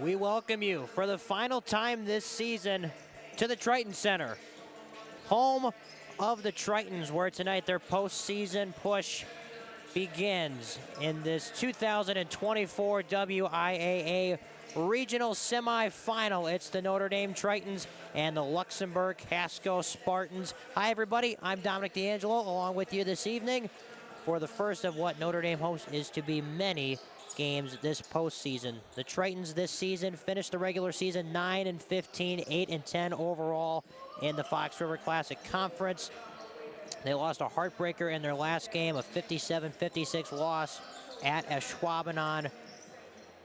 We welcome you for the final time this season to the Triton Center, home of the Tritons, where tonight their postseason push begins in this 2024 WIAA regional semifinal. It's the Notre Dame Tritons and the Luxemburg-Casco Spartans. Hi, everybody. I'm Dominic D'Angelo, along with you this evening for the first of what Notre Dame hopes is to be many games this postseason. The Tritons this season finished the regular season 9-15, 8-10 overall in the Fox River Classic Conference. They lost a heartbreaker in their last game, a 57-56 loss at Ashwaubenon.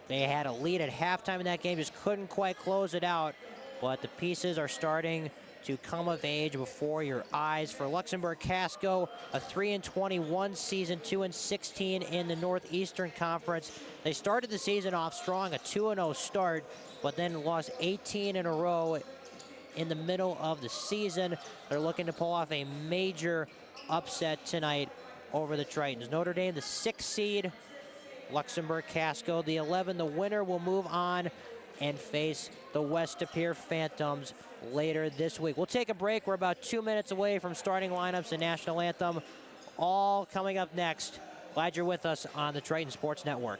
They had a lead at halftime in that game, just couldn't quite close it out, but the pieces are starting to come of age before your eyes. For Luxemburg-Casco, a 3-21 season, 2-16 in the Northeastern Conference. They started the season off strong, a 2-0 start, but then lost 18 in a row in the middle of the season. They're looking to pull off a major upset tonight over the Tritons. Notre Dame, the 6th seed, Luxemburg-Casco, the 11. The winner will move on and face the West Appear Phantoms later this week. We'll take a break. We're about 2 minutes away from starting lineups and national anthem. All coming up next. Glad you're with us on the Triton Sports Network.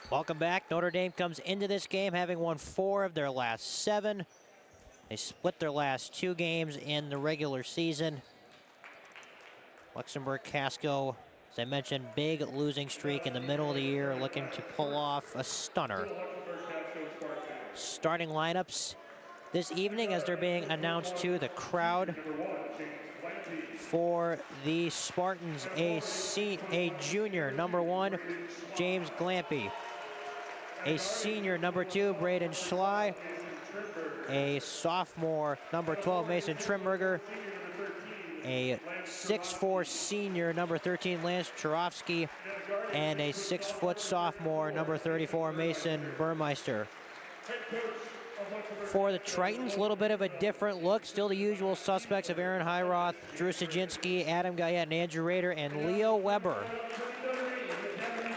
Welcome back. Notre Dame comes into this game having won 4 of their last 7. They split their last 2 games in the regular season. Luxemburg-Casco, as I mentioned, big losing streak in the middle of the year, looking to pull off a stunner. Starting lineups this evening as they're being announced to the crowd. For the Spartans, a junior, number 1, James Glampy. A senior, number 2, Braden Schley. A sophomore, number 12, Mason Trimberger. A 6'4" senior, number 13, Lance Charovsky. And a 6-foot sophomore, number 34, Mason Burmeister. For the Tritons, a little bit of a different look. Still the usual suspects of Aaron Heiroth, Drew Sajinski, Adam Guyette, and Andrew Rader, and Leo Weber.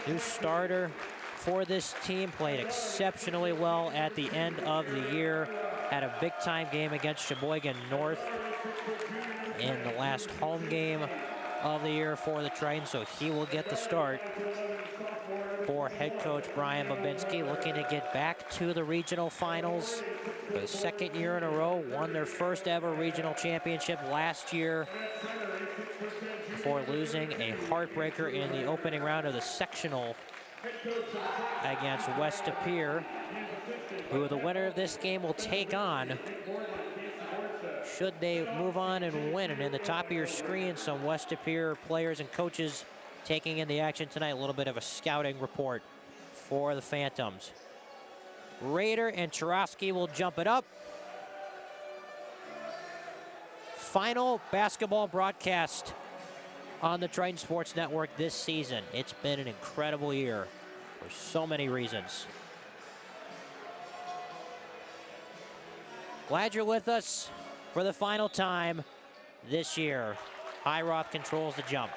New starter for this team, played exceptionally well at the end of the year. Had a big-time game against Sheboygan North in the last home game of the year for the Tritons, so he will get the start. For head coach Brian Babinski, looking to get back to the regional finals for the 2nd year in a row. Won their first ever regional championship last year before losing a heartbreaker in the opening round of the sectional against West De Pere, who the winner of this game will take on should they move on and win. And in the top of your screen, some West De Pere players and coaches taking in the action tonight. A little bit of a scouting report for the Phantoms. Rader and Charovsky will jump it up. Final basketball broadcast on the Triton Sports Network this season. It's been an incredible year for so many reasons. Glad you're with us for the final time this year. Heiroth controls the jump.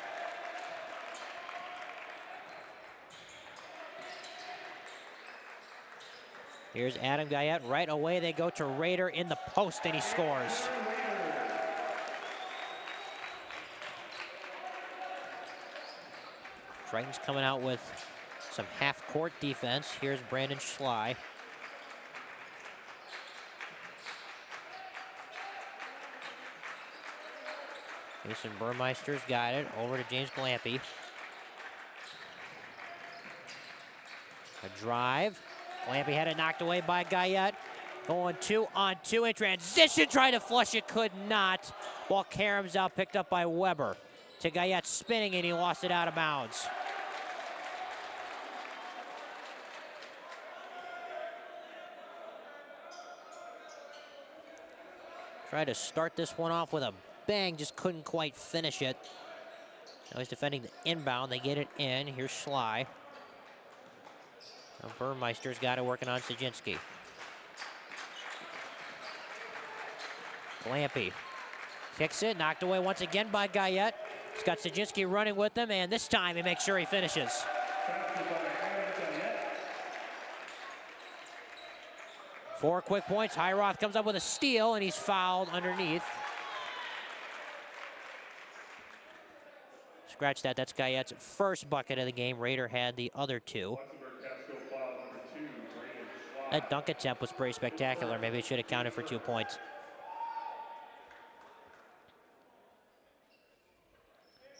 Here's Adam Guyette. Right away they go to Rader in the post, and he scores. Tritons coming out with some half-court defense. Here's Brandon Schley. Mason Burmeister's got it. Over to James Glampy. A drive. Glampy had it knocked away by Guyette. Going 2-on-2 in transition. Trying to flush it, could not. Ball caroms out, picked up by Weber. To Guyette spinning, and he lost it out of bounds. Tried to start this one off with a bang, just couldn't quite finish it. Now he's defending the inbound. They get it in. Here's Schley. Now Burmeister's got it working on Sajinski. Glampy kicks it, knocked away once again by Guyette. He's got Sajinski running with him, and this time he makes sure he finishes. 4 quick points. Heiroth comes up with a steal, and he's fouled underneath. Scratch that. That's Guyette's first bucket of the game. Rader had the other 2. That dunk attempt was pretty spectacular. Maybe it should have counted for 2 points.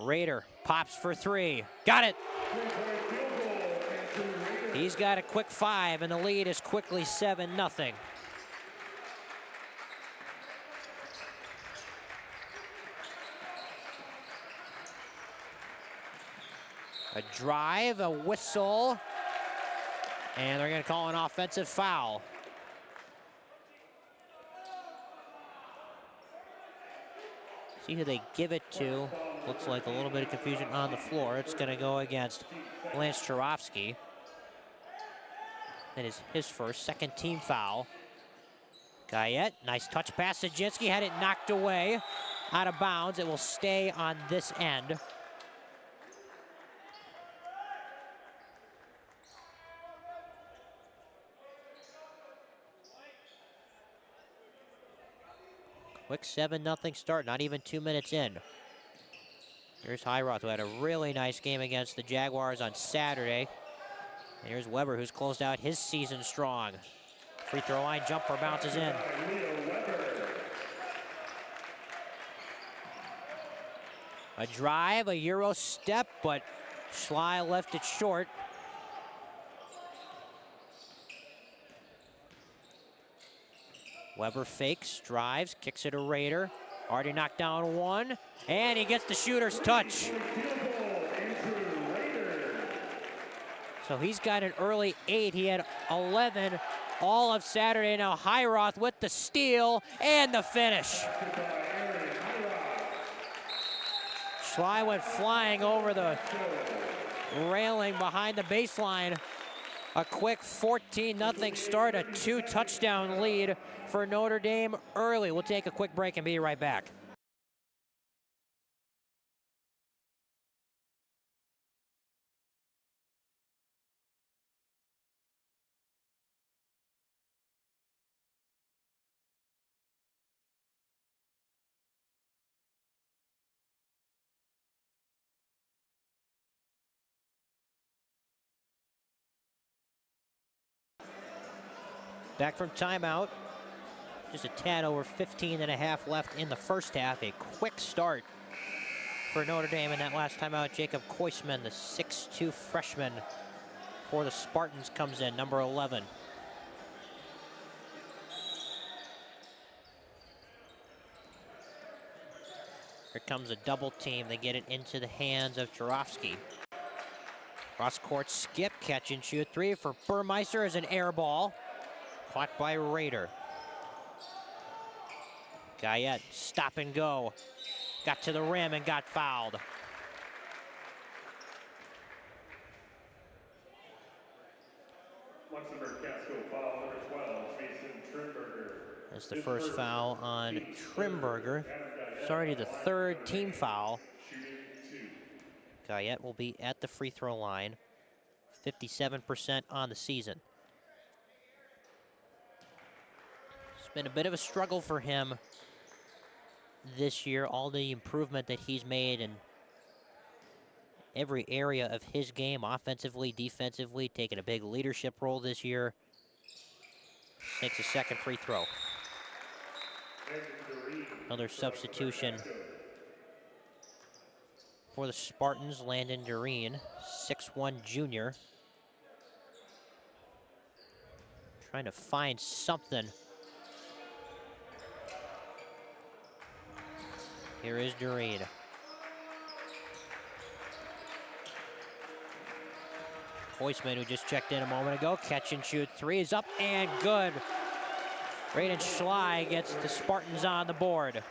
Rader pops for 3. Got it. He's got a quick 5, and the lead is quickly 7-0. A drive, a whistle, and they're going to call an offensive foul. See who they give it to. Looks like a little bit of confusion on the floor. It's going to go against Lance Charovsky. That is his first, 2nd team foul. Guyette, nice touch pass. Sajinski had it knocked away out of bounds. It will stay on this end. Quick 7-0 start, not even 2 minutes in. Here's Heiroth, who had a really nice game against the Jaguars on Saturday. And here's Weber, who's closed out his season strong. Free throw line jumper bounces in. A drive, a Euro step, but Schley left it short. Weber fakes, drives, kicks it to Rader. Already knocked down one, and he gets the shooter's touch. So he's got an early 8. He had 11 all of Saturday. Now Highroth with the steal and the finish. Schley went flying over the railing behind the baseline. A quick 14-0 start, a 2-touchdown lead for Notre Dame early. We'll take a quick break and be right back. Back from timeout. Just a tad over 15.5 left in the first half. A quick start for Notre Dame in that last timeout. Jacob Koisman, the 6'2 freshman for the Spartans, comes in, number 11. Here comes a double team. They get it into the hands of Jarofsky. Cross-court skip, catch and shoot three for Burmeister as an air ball. Caught by Rader. Guyette, stop and go. Got to the rim and got fouled. Luxemburg-Casco foul number 12, Mason Trimberger. That's the first foul on Trimberger. It's already the third team foul. Guyette will be at the free throw line. 57% on the season. It's been a bit of a struggle for him this year. All the improvement that he's made in every area of his game, offensively, defensively, taking a big leadership role this year. Takes a second free throw. Another substitution for the Spartans, Landon Doreen, 6'1 junior. Trying to find something. Here is Doreen. Koisman, who just checked in a moment ago, catch and shoot three is up and good. Braden Schley gets the Spartans on the board.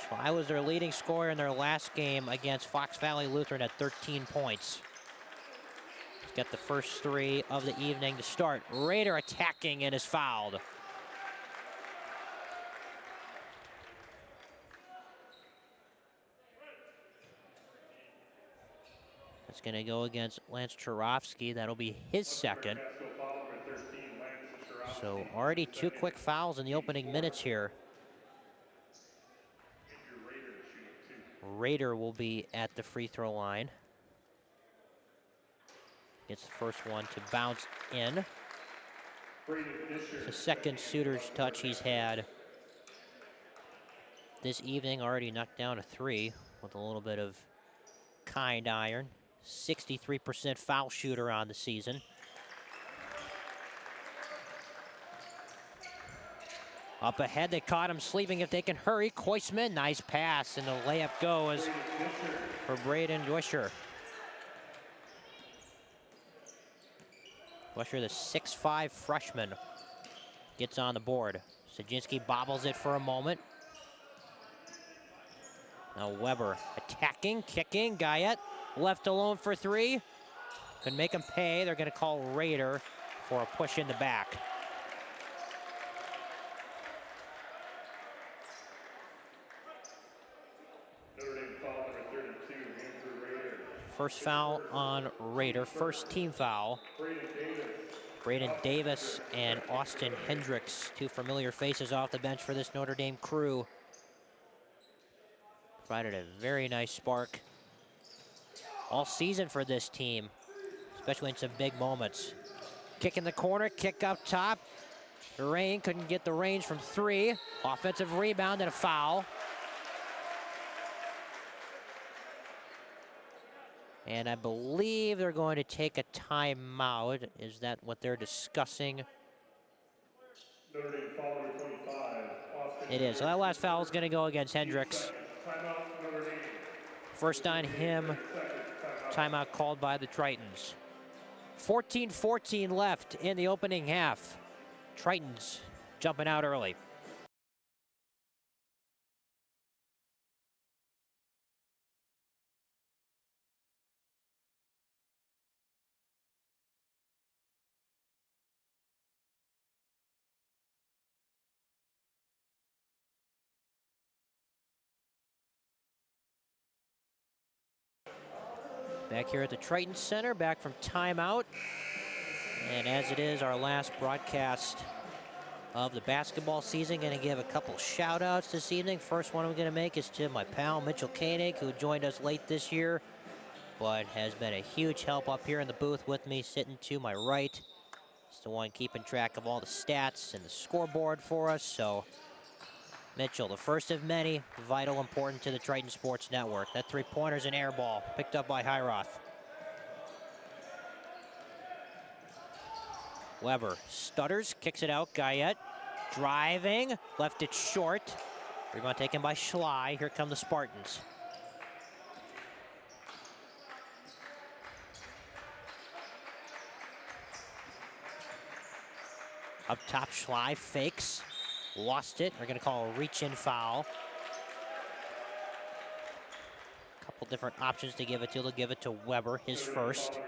Schley was their leading scorer in their last game against Fox Valley Lutheran at 13 points. He's got the first three of the evening to start. Rader attacking and is fouled. It's going to go against Lance Jarofsky. That'll be his second. So already two quick fouls in the opening minutes here. Rader will be at the free throw line. Gets the first one to bounce in. It's the second shooter's touch he's had this evening. Already knocked down a three with a little bit of kind iron. 63% foul shooter on the season. Up ahead, they caught him sleeping if they can hurry. Koisman, nice pass, and the layup goes for Braden Wisher. Wisher, the 6'5 freshman, gets on the board. Sajinski bobbles it for a moment. Now Weber attacking, kicking, Guyette left alone for three. Can make him pay. They're going to call Rader for a push in the back. First foul on Rader, first team foul. Braden Davis and Austin Hendricks, two familiar faces off the bench for this Notre Dame crew. Provided a very nice spark all season for this team, especially in some big moments. Kick in the corner, kick up top. Rain couldn't get the range from 3. Offensive rebound and a foul. And I believe they're going to take a timeout. Is that what they're discussing? Notre Dame foul number 25. Austin It is. So that last foul is going to go against Hendricks. Timeout, Notre Dame. First on him. Timeout called by the Tritons. 14-14 left in the opening half. Tritons jumping out early. Back here at the Triton Center, back from timeout. And as it is our last broadcast of the basketball season, going to give a couple shout outs this evening. First one I'm going to make is to my pal Mitchell Koenig, who joined us late this year, but has been a huge help up here in the booth with me, sitting to my right. He's the one keeping track of all the stats and the scoreboard for us. So Mitchell, the first of many, vital, important to the Triton Sports Network. That three-pointer's an air ball, picked up by Hiroth. Weber stutters, kicks it out. Guyette driving, left it short. Rebound taken by Schley. Here come the Spartans. Up top, Schley fakes. Lost it. They're going to call a reach-in foul. Couple different options to give it to. They'll give it to Weber, his first.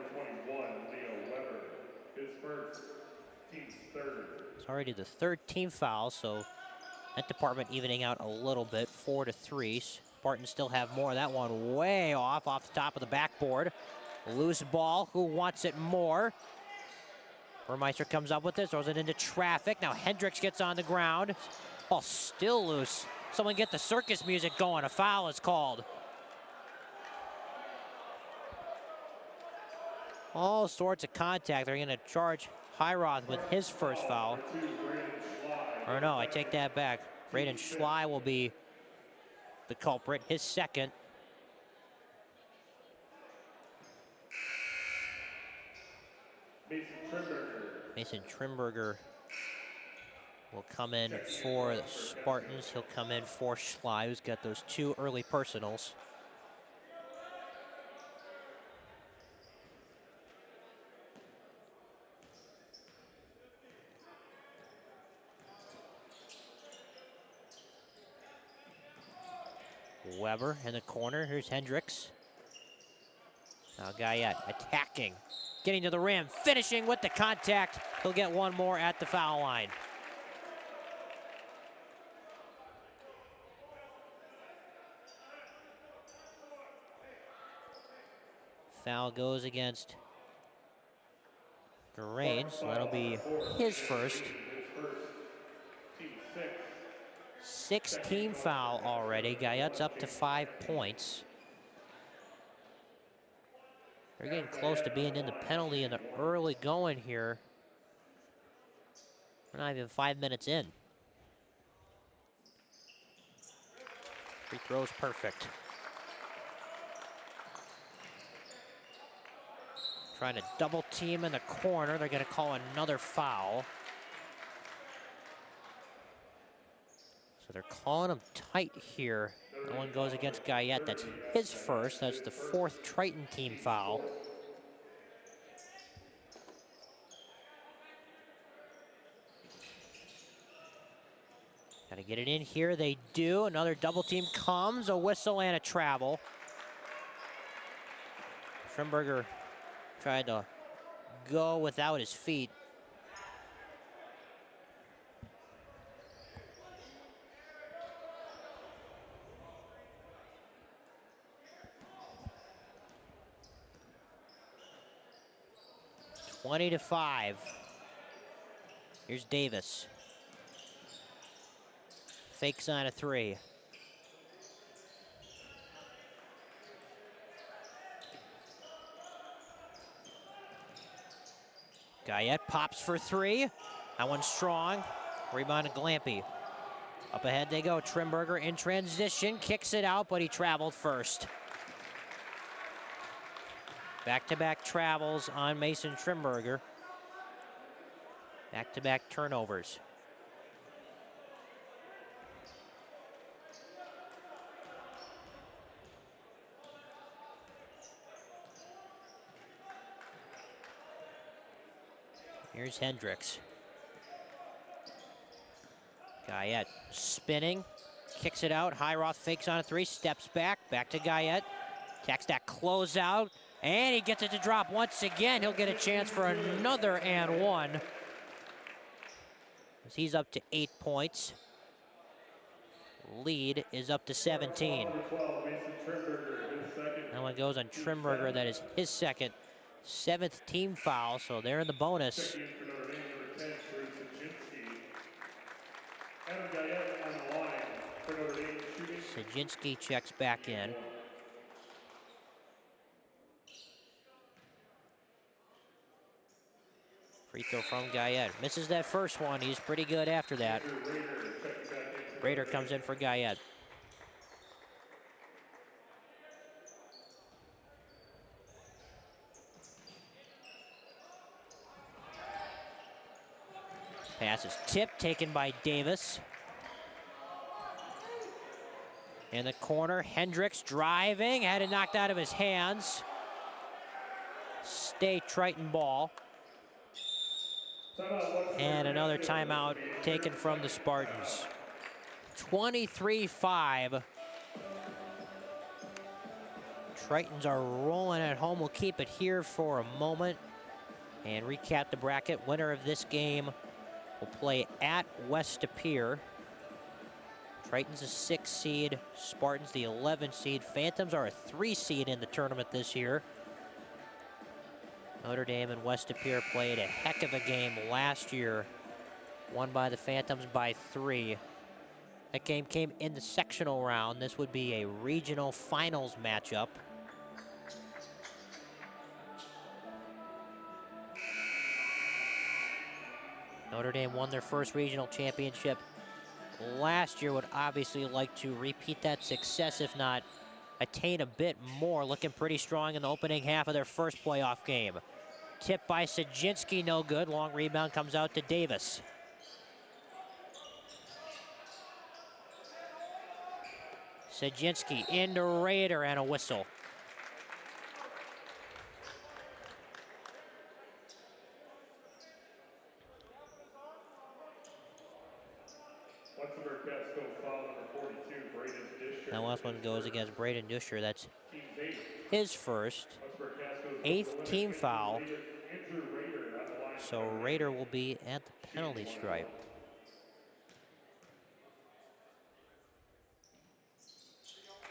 It's already the third team foul, so that department evening out a little bit, 4-3. Spartans still have more. That one way off the top of the backboard. Loose ball. Who wants it more? Burmeister comes up with it, throws it into traffic. Now Hendricks gets on the ground. Ball still loose. Someone get the circus music going. A foul is called. All sorts of contact. They're going to charge Hiroth with his first foul. Or no, I take that back. Braden Schley will be the culprit, his second. Mason Trimberger will come in for the Spartans. He'll come in for Schley, who's got those 2 early personals. Weber in the corner. Here's Hendricks. Now Guyette attacking. Getting to the rim, finishing with the contact. He'll get one more at the foul line. Foul goes against Grange, so that'll be his first. 6-team foul already. Guyette's up to 5 points. They're getting close to being in the penalty in the early going here. We're not even 5 minutes in. Free throw's perfect. Trying to double team in the corner. They're going to call another foul. So they're calling them tight here. That one goes against Guyette. That's his first. That's the 4th Triton team foul. Got to get it in here. They do. Another double team comes. A whistle and a travel. Trimberger tried to go without his feet. (20-5). Here's Davis. Fakes on a 3. Guyette pops for three. That one's strong. Rebound to Glampy. Up ahead they go. Trimberger in transition, kicks it out, but he traveled first. Back-to-back travels on Mason Trimberger. Back-to-back turnovers. Here's Hendricks. Guyette spinning, kicks it out. Highroth fakes on a three, steps back to Guyette. Attacks that closeout, and he gets it to drop once again. He'll get a chance for another and one. As he's up to 8 points. Lead is up to 17. That one goes on Trimberger. That is his second, 7th team foul, so they're in the bonus. Sajinski checks back in. Free throw from Guyette. Misses that first one. He's pretty good after that. Rader comes in for Guyette. Pass is tipped, taken by Davis. In the corner, Hendricks driving, had it knocked out of his hands. Stay Triton ball. And another timeout taken from the Spartans. 23-5. Tritons are rolling at home. We'll keep it here for a moment and recap the bracket. Winner of this game will play at West Pier. Tritons a 6 seed, Spartans the 11 seed. Phantoms are a 3 seed in the tournament this year. Notre Dame and West Pier played a heck of a game last year. Won by the Phantoms by 3. That game came in the sectional round. This would be a regional finals matchup. Notre Dame won their first regional championship last year. Would obviously like to repeat that success, if not attain a bit more. Looking pretty strong in the opening half of their first playoff game. Tipped by Sajinski, no good. Long rebound comes out to Davis. Sajinski into Rader and a whistle. Luxemburg-Casco foul number 42, Braden Disher. That last one goes against Braden Disher. That's his first. 8th team foul. So Rader will be at the penalty stripe.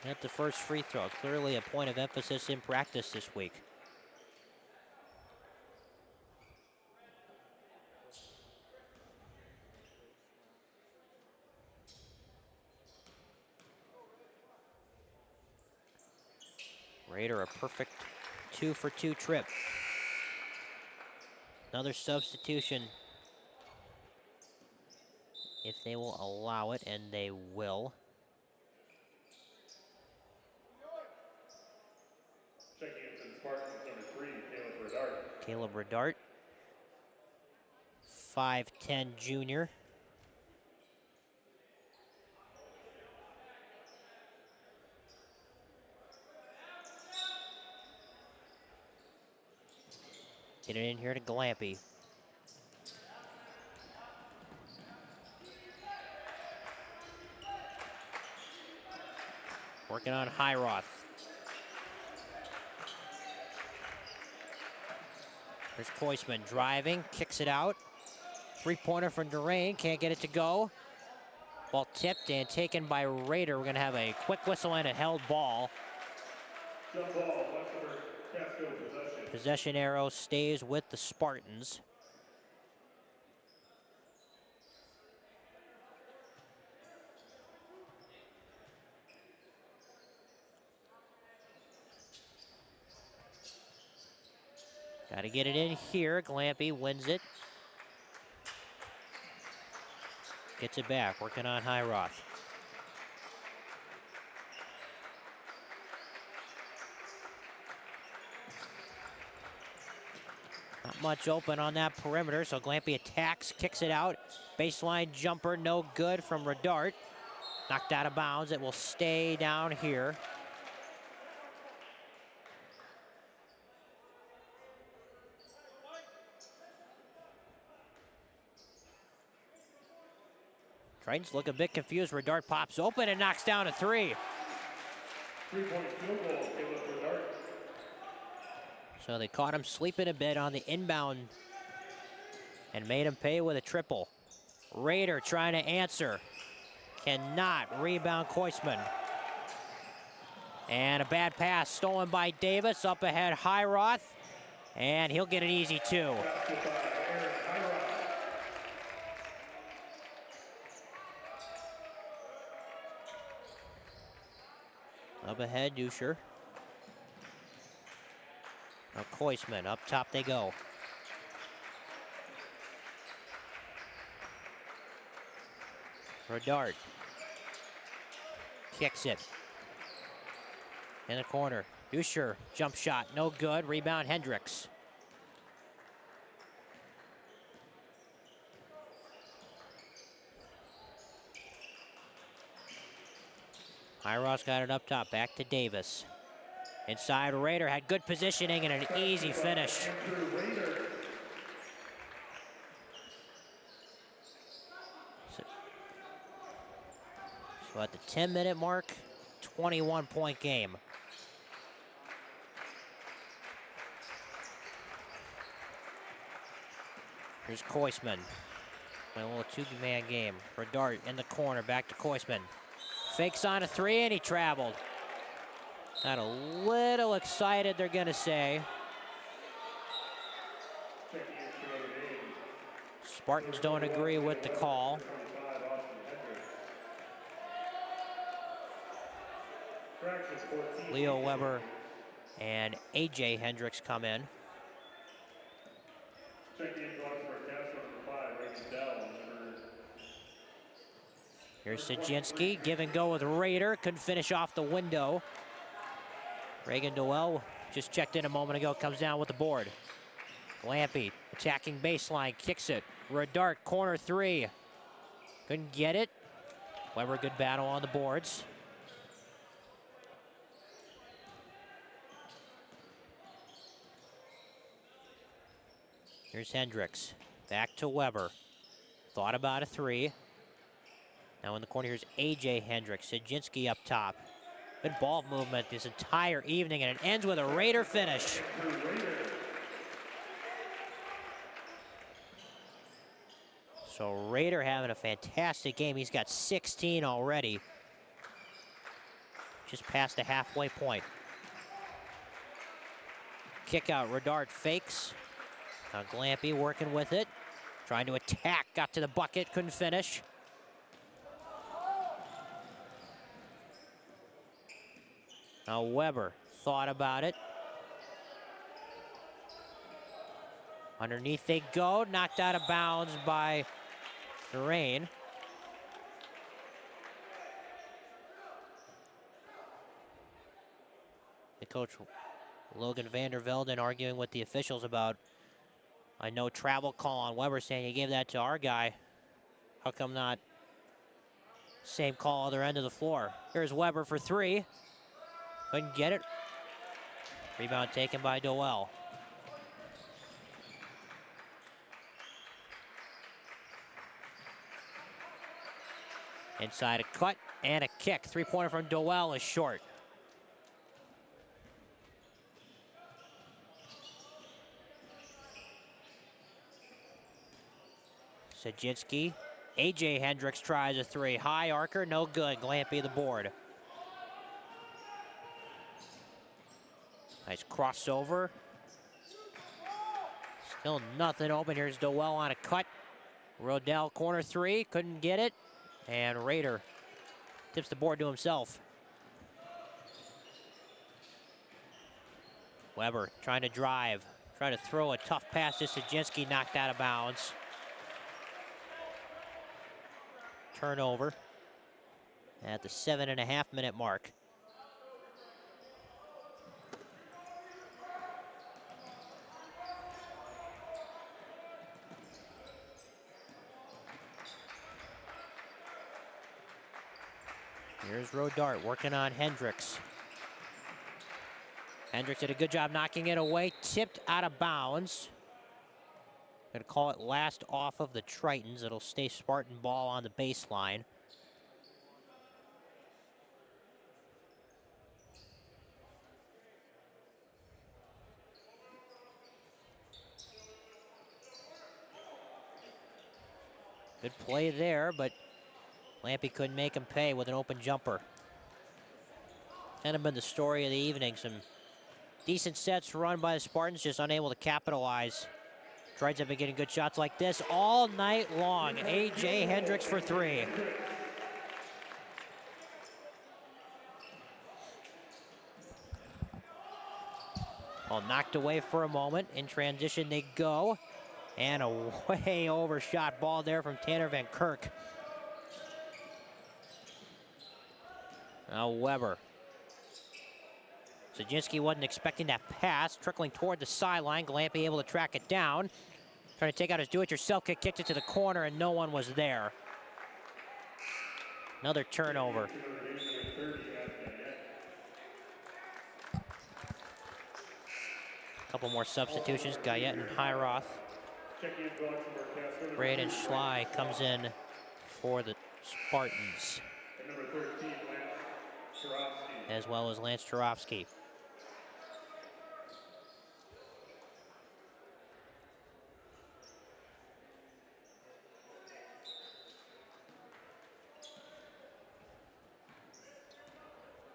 At the first free throw. Clearly a point of emphasis in practice this week. Rader a perfect 2-for-2 trip. Another substitution, if they will allow it, and they will. Checking into the Spartans, number 3, Caleb Redart. Caleb Redart, 5'10" junior. Get it in here to Glampy. Working on Highroth. There's Koisman driving, kicks it out. Three-pointer from Durain, can't get it to go. Ball tipped and taken by Rader. We're gonna have a quick whistle and a held ball. Jump ball, Luxemburg-Casco possession. Possession arrow stays with the Spartans. Got to get it in here. Glampy wins it. Gets it back, working on Highroth. Not much open on that perimeter, so Glampy attacks, kicks it out. Baseline jumper, no good from Redart. Knocked out of bounds. It will stay down here. Tritons look a bit confused. Redart pops open and knocks down a three. 3-point field goal, Caleb Redart. So they caught him sleeping a bit on the inbound and made him pay with a triple. Raider trying to answer. Cannot. Rebound Koisman. And a bad pass stolen by Davis. Up ahead Highroth. And he'll get an easy two. Up ahead, Dusher. Now Koisman, up top they go. Redart. Kicks it. In the corner. Dusher, jump shot, no good. Rebound Hendricks. Highross got it up top, back to Davis. Inside, Raider had good positioning and an easy finish. So at the 10-minute mark, 21-point game. Here's Koisman. A little two-man game. Redart in the corner, back to Koisman. Fakes on a three, and he traveled. Got a little excited, they're going to say. Spartans don't agree with the call. Leo Weber and A.J. Hendricks come in. Here's Sajinski, give and go with Raider, couldn't finish off the window. Reagan Doel just checked in a moment ago, comes down with the board. Glampy attacking baseline, kicks it. Redart, corner three. Couldn't get it. Weber, good battle on the boards. Here's Hendricks, back to Weber. Thought about a three. Now in the corner, here's A.J. Hendricks. Sajinski up top. Good ball movement this entire evening, and it ends with a Raider finish. So Raider having a fantastic game. He's got 16 already. Just past the halfway point. Kick out, Redart fakes. Now Glampy working with it. Trying to attack, got to the bucket, couldn't finish. Now Weber thought about it. Underneath they go, knocked out of bounds by Durain. The coach, Logan Vandervelden, arguing with the officials about a no travel call on Weber, saying you gave that to our guy. How come not same call other end of the floor? Here's Weber for three. Couldn't get it. Rebound taken by Doel. Inside a cut and a kick. Three-pointer from Doel is short. Sajinski. A.J. Hendricks tries a three. High archer, no good. Glampy the board. Nice crossover. Still nothing open. Here's Doel on a cut. Rodell corner three, couldn't get it. And Raider tips the board to himself. Weber trying to drive Try to throw a tough pass to Sajinski, knocked out of bounds. Turnover at the 7.5-minute mark. Here's Rodart working on Hendricks. Hendricks did a good job knocking it away, tipped out of bounds. Gonna call it last off of the Tritons. It'll stay Spartan ball on the baseline. Good play there, but Lampy couldn't make him pay with an open jumper. Kind of been the story of the evening. Some decent sets run by the Spartans, just unable to capitalize. Tritons have been getting good shots like this all night long. A.J. Hendricks for 3. Ball knocked away for a moment. In transition they go. And a way overshot ball there from Tanner Van Kirk. Now Weber. Sajinski wasn't expecting that pass, trickling toward the sideline. Glampy able to track it down. Trying to take out his do-it-yourself kick, kicked it to the corner, and no one was there. Another turnover. Couple more substitutions. Guyette and Hiroth. Braden Schley comes in for the Spartans. As well as Lance Turovsky.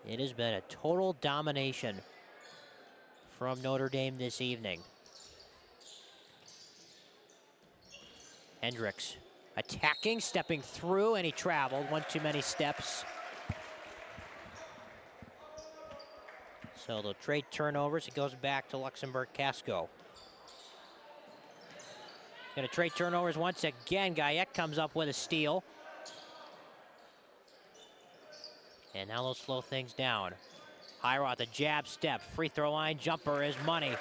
It has been a total domination from Notre Dame this evening. Hendricks attacking, stepping through, and he traveled one too many steps. So they'll trade turnovers. It goes back to Luxemburg-Casco. Gonna trade turnovers once again. Guyette comes up with a steal. And now they'll slow things down. Hiroth, a jab step. Free throw line jumper is money.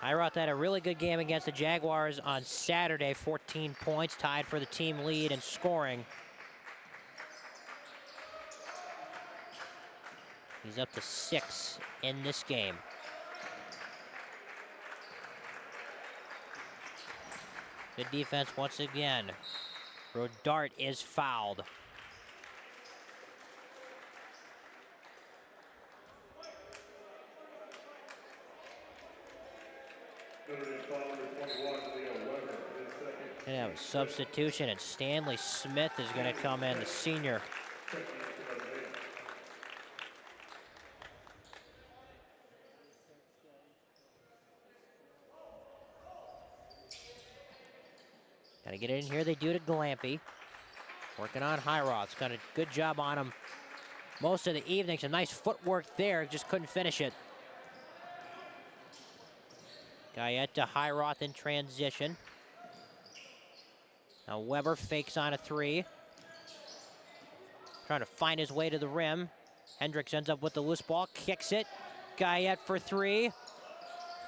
Hiroth had a really good game against the Jaguars on Saturday. 14 points, tied for the team lead in scoring. He's up to 6 in this game. Good defense once again. Rodart is fouled. Gonna have a substitution, and Stanley Smith is gonna come in, the senior. Gotta get it in here. They do to Glampy. Working on Hiroth's got a good job on him most of the evening. Some nice footwork there, just couldn't finish it. Guyette to Hiroth in transition. Now Weber fakes on a 3. Trying to find his way to the rim. Hendricks ends up with the loose ball, kicks it. Guyette for 3.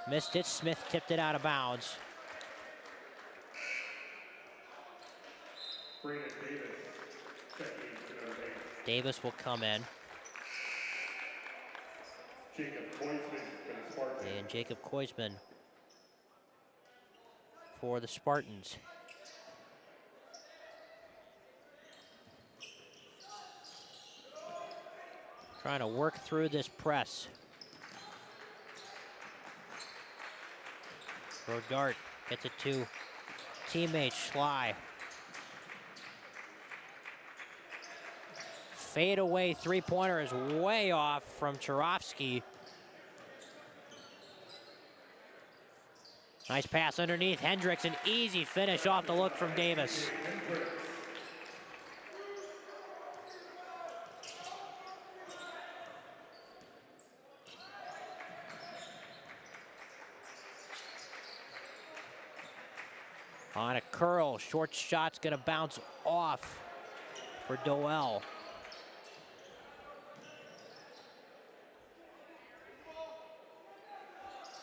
Missed it. Smith tipped it out of bounds. Davis will come in. And Jacob Koisman for the Spartans. Trying to work through this press. Rodart gets it to teammate Schley. Fadeaway three-pointer is way off from Turovsky. Nice pass underneath Hendricks, an easy finish off the look from Davis. On a curl, short shot's gonna bounce off for Doel.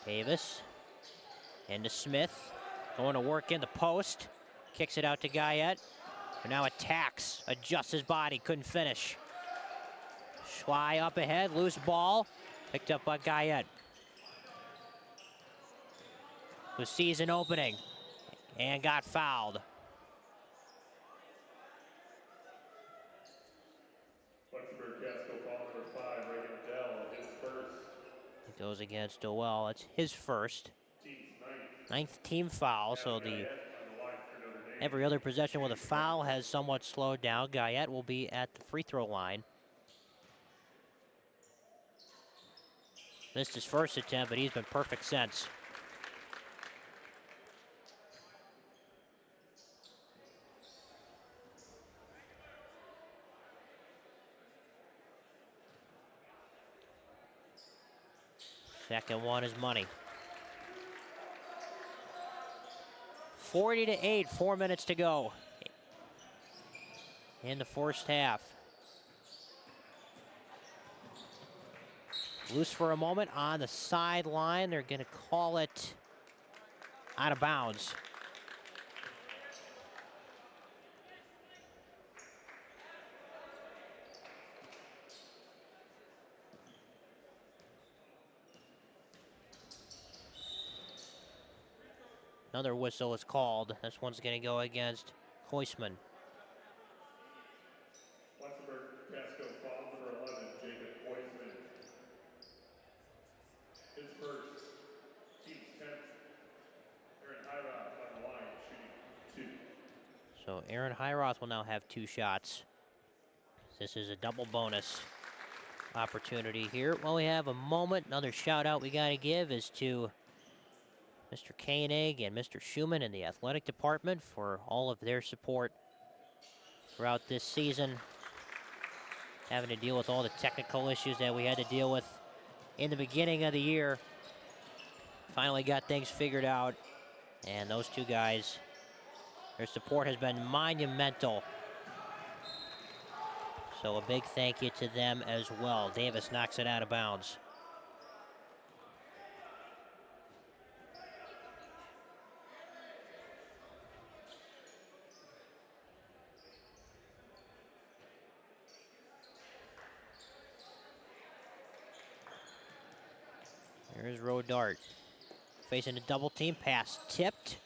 Davis into Smith, going to work in the post, kicks it out to Guyette, who now attacks, adjusts his body, couldn't finish. Schwei up ahead, loose ball, picked up by Guyette, who sees an opening and got fouled. Luxemburg-Casco foul number 5, Reagan Dell, his first. It goes against Doel. It's his first. Ninth team foul, so every other possession with a foul has somewhat slowed down. Guyette will be at the free throw line. Missed his first attempt, but he's been perfect since. Second one is money. 40-8, 4 minutes to go in the first half. Loose for a moment on the sideline. They're going to call it out of bounds. Another whistle is called. This one's going to go against Huisman. Luxemburg-Casco foul number 11, Jacob Huisman. His first, team's 10th. Aaron Hyroth on the line, shooting 2. So Aaron Hyroth will now have 2 shots. This is a double bonus opportunity here. Well, we have a moment. Another shout out we got to give is to Mr. Koenig and Mr. Schumann in the athletic department for all of their support throughout this season. Having to deal with all the technical issues that we had to deal with in the beginning of the year. Finally got things figured out, and those 2 guys, their support has been monumental. So a big thank you to them as well. Davis knocks it out of bounds. Here's Rodart, facing a double team, pass tipped.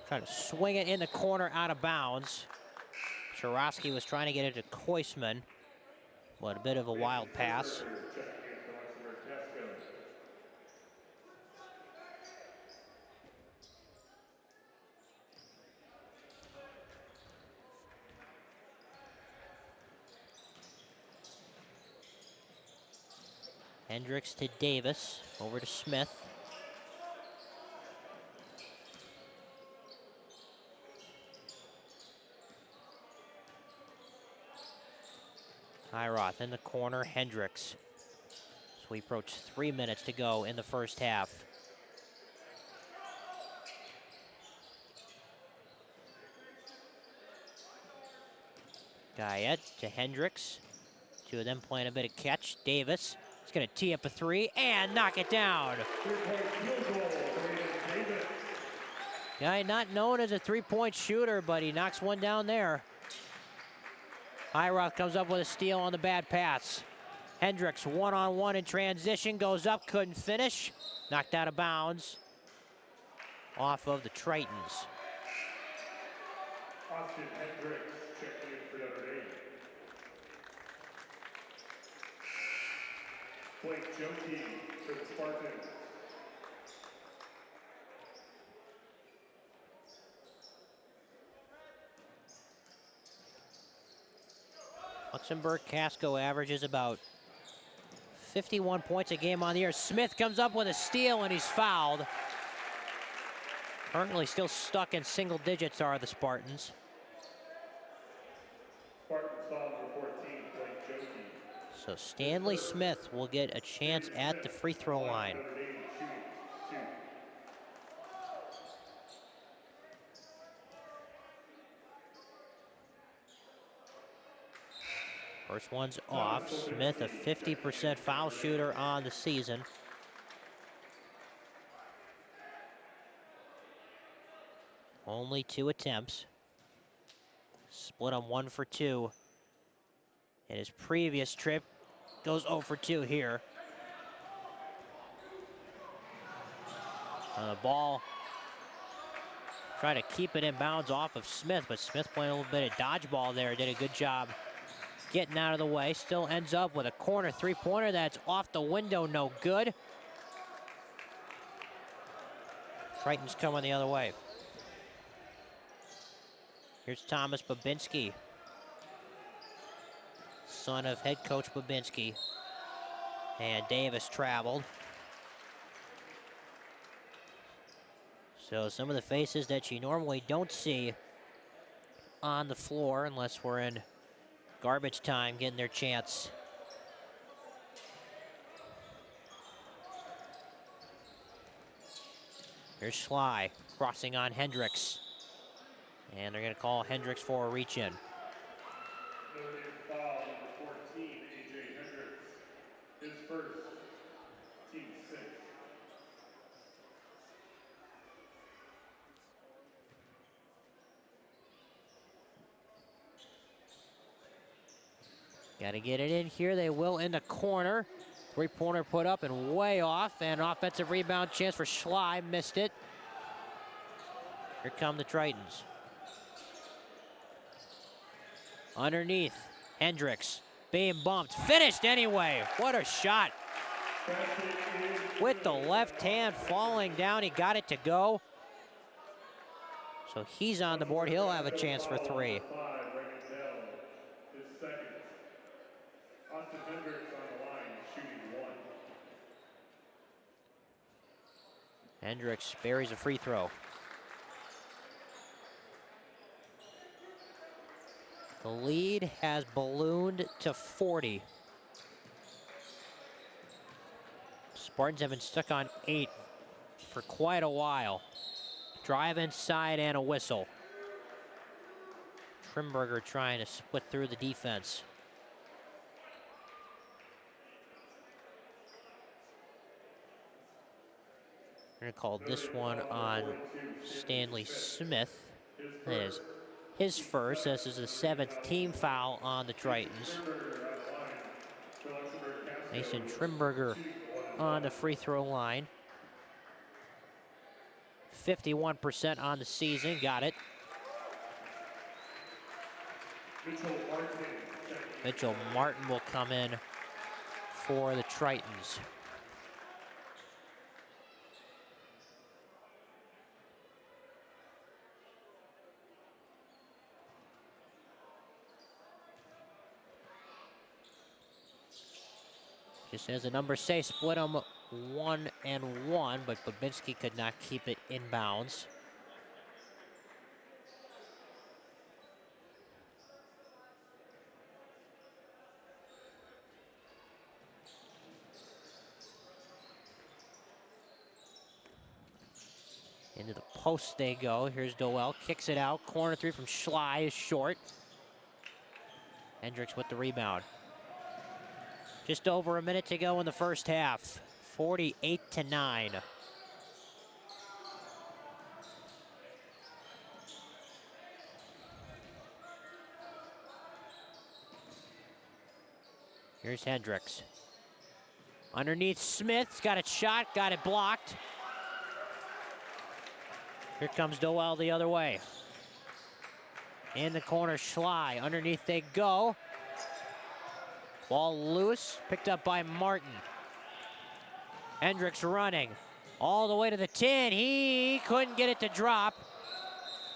Trying to swing it in the corner out of bounds. Chorosky was trying to get it to Huisman, but a bit of a wild pass. Hendricks to Davis, over to Smith. Hyroth in the corner, Hendricks. So we approach 3 minutes to go in the first half. Guyette to Hendricks. 2 of them playing a bit of catch. Davis is going to tee up a 3 and knock it down. Guy not known as a 3-point shooter, but he knocks one down there. Hyroth comes up with a steal on the bad pass. Hendricks one-on-one in transition, goes up, couldn't finish. Knocked out of bounds off of the Tritons. Austin Hendricks checking in for Notre Dame. Blake Joki for the Spartans. Luxemburg-Casco averages about 51 points a game on the year. Smith comes up with a steal and he's fouled. Currently still stuck in single digits are the Spartans. Spartans foul number 14, Blake Joki. So Stanley Smith will get a chance at the free throw line. Notre Dame shooting 2. First one's off. Smith, a 50% foul shooter on the season. Only 2 attempts. Split on 1 for 2. In his previous trip, goes 0 for 2 here. The ball, trying to keep it in bounds off of Smith, but Smith playing a little bit of dodgeball there. Did a good job getting out of the way. Still ends up with a corner three-pointer that's off the window, no good. Tritons coming the other way. Here's Thomas Babinski, son of head coach Babinski. And Davis traveled. So some of the faces that you normally don't see on the floor unless we're in garbage time getting their chance. Here's Schley crossing on Hendricks. And they're going to call Hendricks for a reach-in. Foul number 14, A.J. Hendricks. His first, team 6. Got to get it in here. They will in the corner. Three-pointer put up and way off. And an offensive rebound chance for Schley. Missed it. Here come the Tritons. Underneath, Hendricks being bumped. Finished anyway. What a shot. With the left hand falling down, he got it to go. So he's on the board. He'll have a chance for 3. Hendricks buries a free throw. The lead has ballooned to 40. Spartans have been stuck on 8 for quite a while. Drive inside and a whistle. Trimberger trying to split through the defense. We're going to call this one on Stanley Smith. That is his first. This is the 7th team foul on the Tritons. Mason Trimberger on the free throw line. 51% on the season. Got it. Mitchell Martin will come in for the Tritons. Just as the numbers say, split them 1 and 1, but Babinski could not keep it in bounds. Into the post they go. Here's Doel, kicks it out. Corner 3 from Schley is short. Hendricks with the rebound. Just over a minute to go in the first half. 48-9. Here's Hendricks. Underneath Smith, got it shot, got it blocked. Here comes Doel the other way. In the corner, Schley. Underneath they go. Ball loose, picked up by Martin. Hendricks running all the way to the 10. He couldn't get it to drop.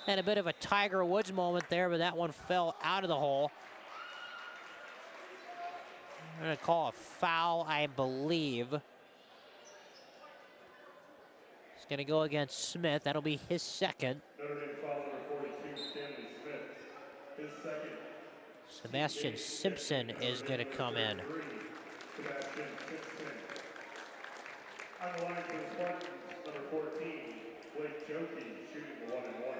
Had a bit of a Tiger Woods moment there, but that one fell out of the hole. I'm gonna call a foul, I believe. It's gonna go against Smith. That'll be his second. Notre Dame foul number 42, Stanley Smith. His second. Sebastian Simpson is going to come in. Sebastian Simpson. On the line for the Spartans, number 14, Blake Jokey, shooting the 1-and-1.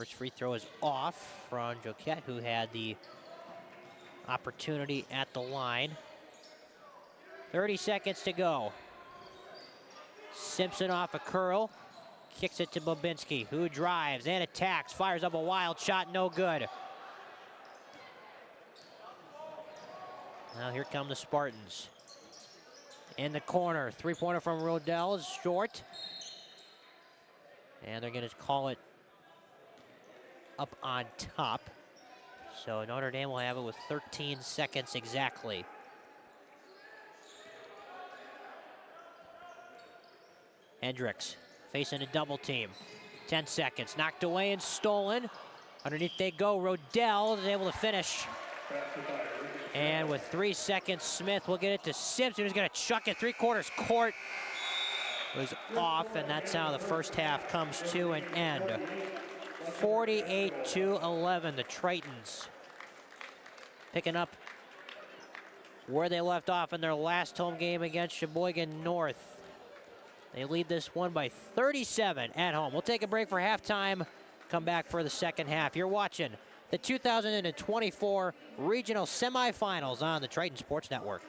First free throw is off from Joquette, who had the opportunity at the line. 30 seconds to go. Simpson off a curl. Kicks it to Babinski, who drives and attacks. Fires up a wild shot, no good. Now here come the Spartans. In the corner, three-pointer from Rodell is short. And they're going to call it up on top. So Notre Dame will have it with 13 seconds exactly. Hendricks facing a double team. 10 seconds, knocked away and stolen. Underneath they go, Rodell is able to finish. And with 3 seconds, Smith will get it to Simpson, who's gonna chuck it three-quarters court. It was off, and that's how the first half comes to an end. 48-11, the Tritons picking up where they left off in their last home game against Sheboygan North. They lead this one by 37 at home. We'll take a break for halftime, come back for the second half. You're watching the 2024 Regional Semifinals on the Triton Sports Network.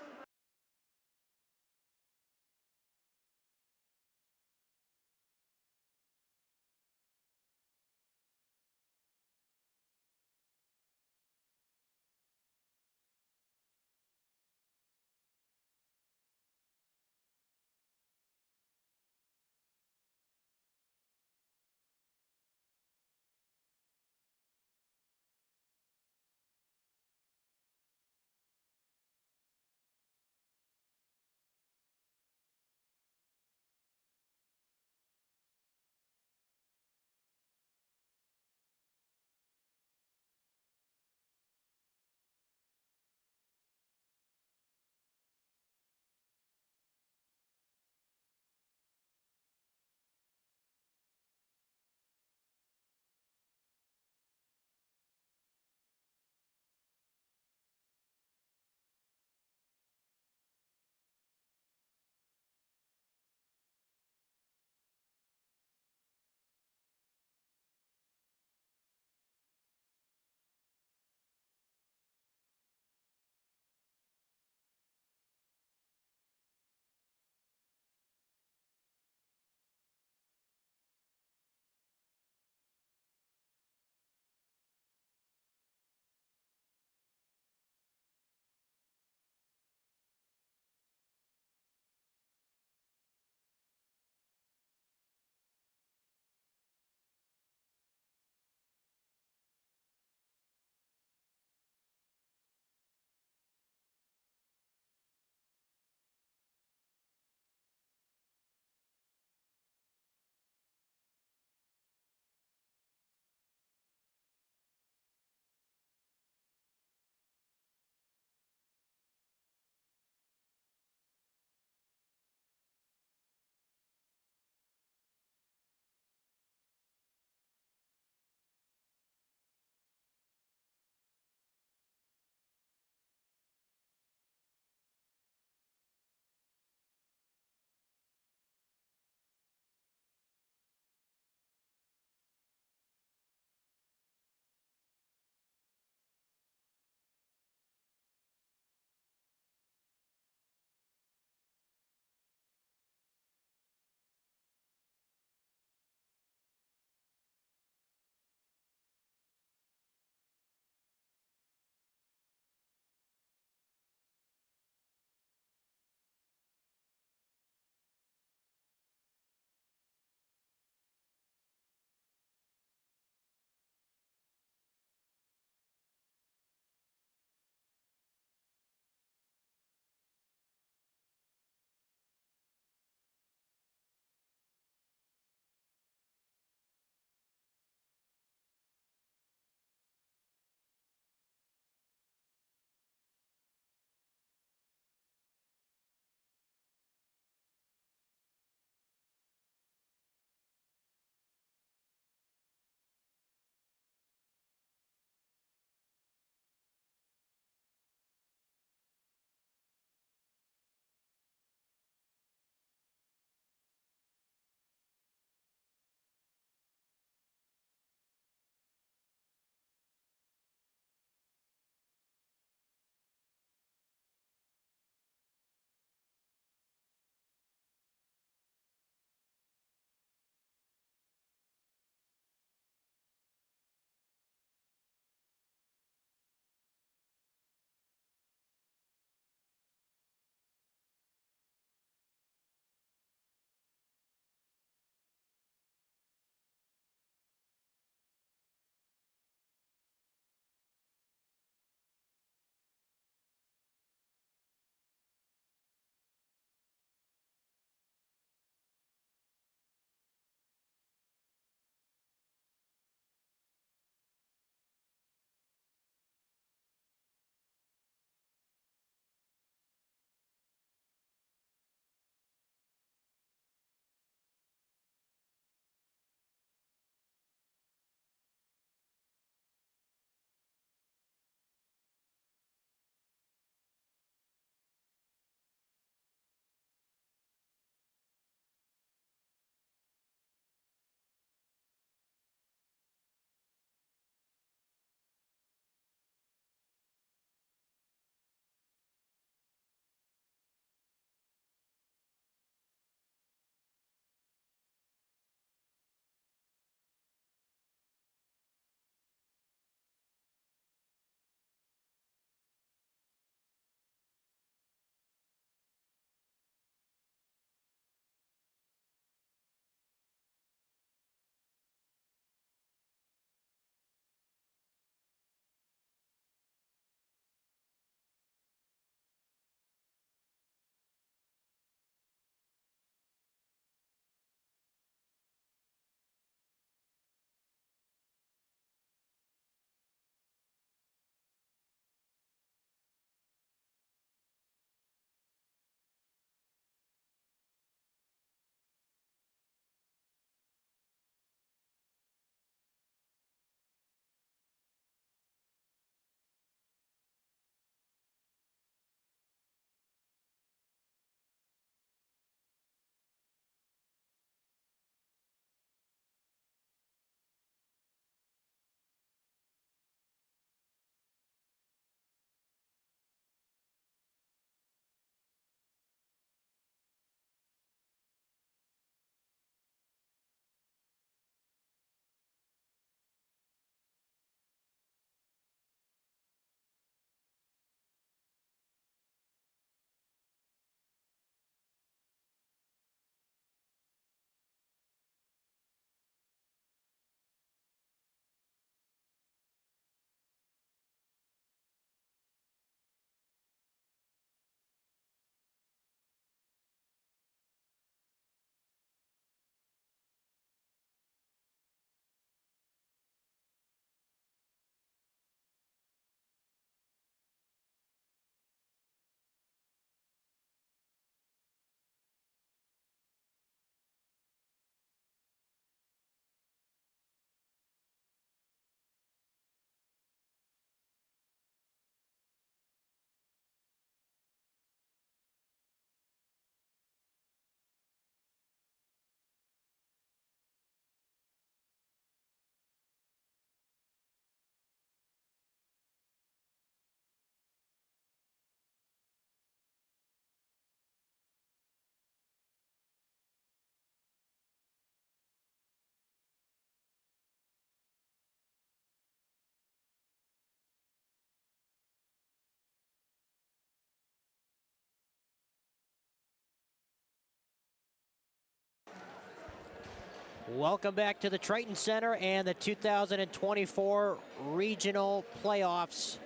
Welcome back to the Triton Center and the 2024 regional playoffs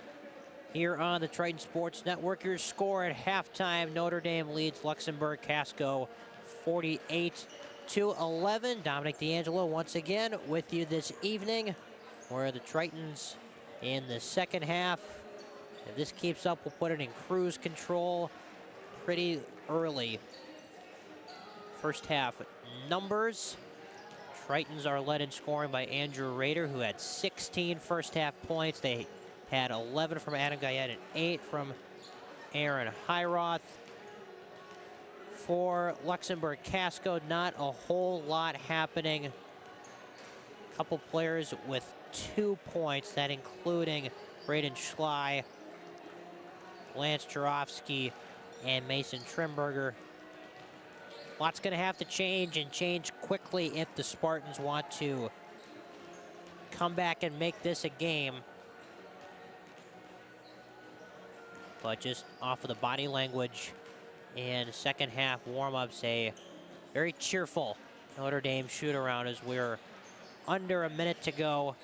here on the Triton Sports Network. Your score at halftime: Notre Dame leads Luxemburg-Casco 48-11. Dominic D'Angelo once again with you this evening, where the Tritons in the second half, if this keeps up, we'll put it in cruise control pretty early. First half numbers: Tritons are led in scoring by Andrew Rader, who had 16 first half points. They had 11 from Adam Guyette and 8 from Aaron Heiroth. For Luxemburg-Casco, not a whole lot happening. A couple players with 2 points, that including Braden Schley, Lance Jarofsky, and Mason Trimberger. Lots going to have to change, and change quickly, if the Spartans want to come back and make this a game. But just off of the body language and second half warm-ups, a very cheerful Notre Dame shoot-around as we're under a minute to go,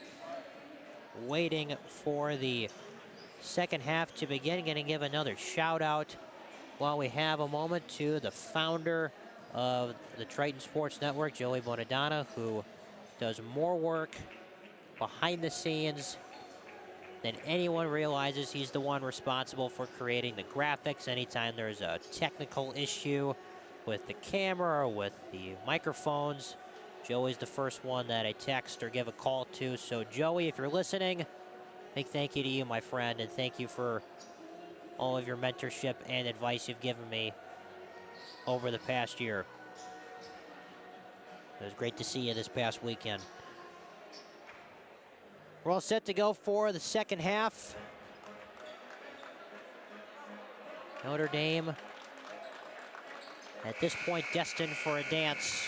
waiting for the second half to begin. Going to give another shout-out while we have a moment to the founder of the Triton Sports Network, Joey Bonadonna, who does more work behind the scenes than anyone realizes. He's the one responsible for creating the graphics. Anytime there's a technical issue with the camera or with the microphones, Joey's the first one that I text or give a call to. So Joey, if you're listening, big thank you to you, my friend, and thank you for all of your mentorship and advice you've given me over the past year. It was great to see you this past weekend. We're all set to go for the second half. Notre Dame, at this point, destined for a dance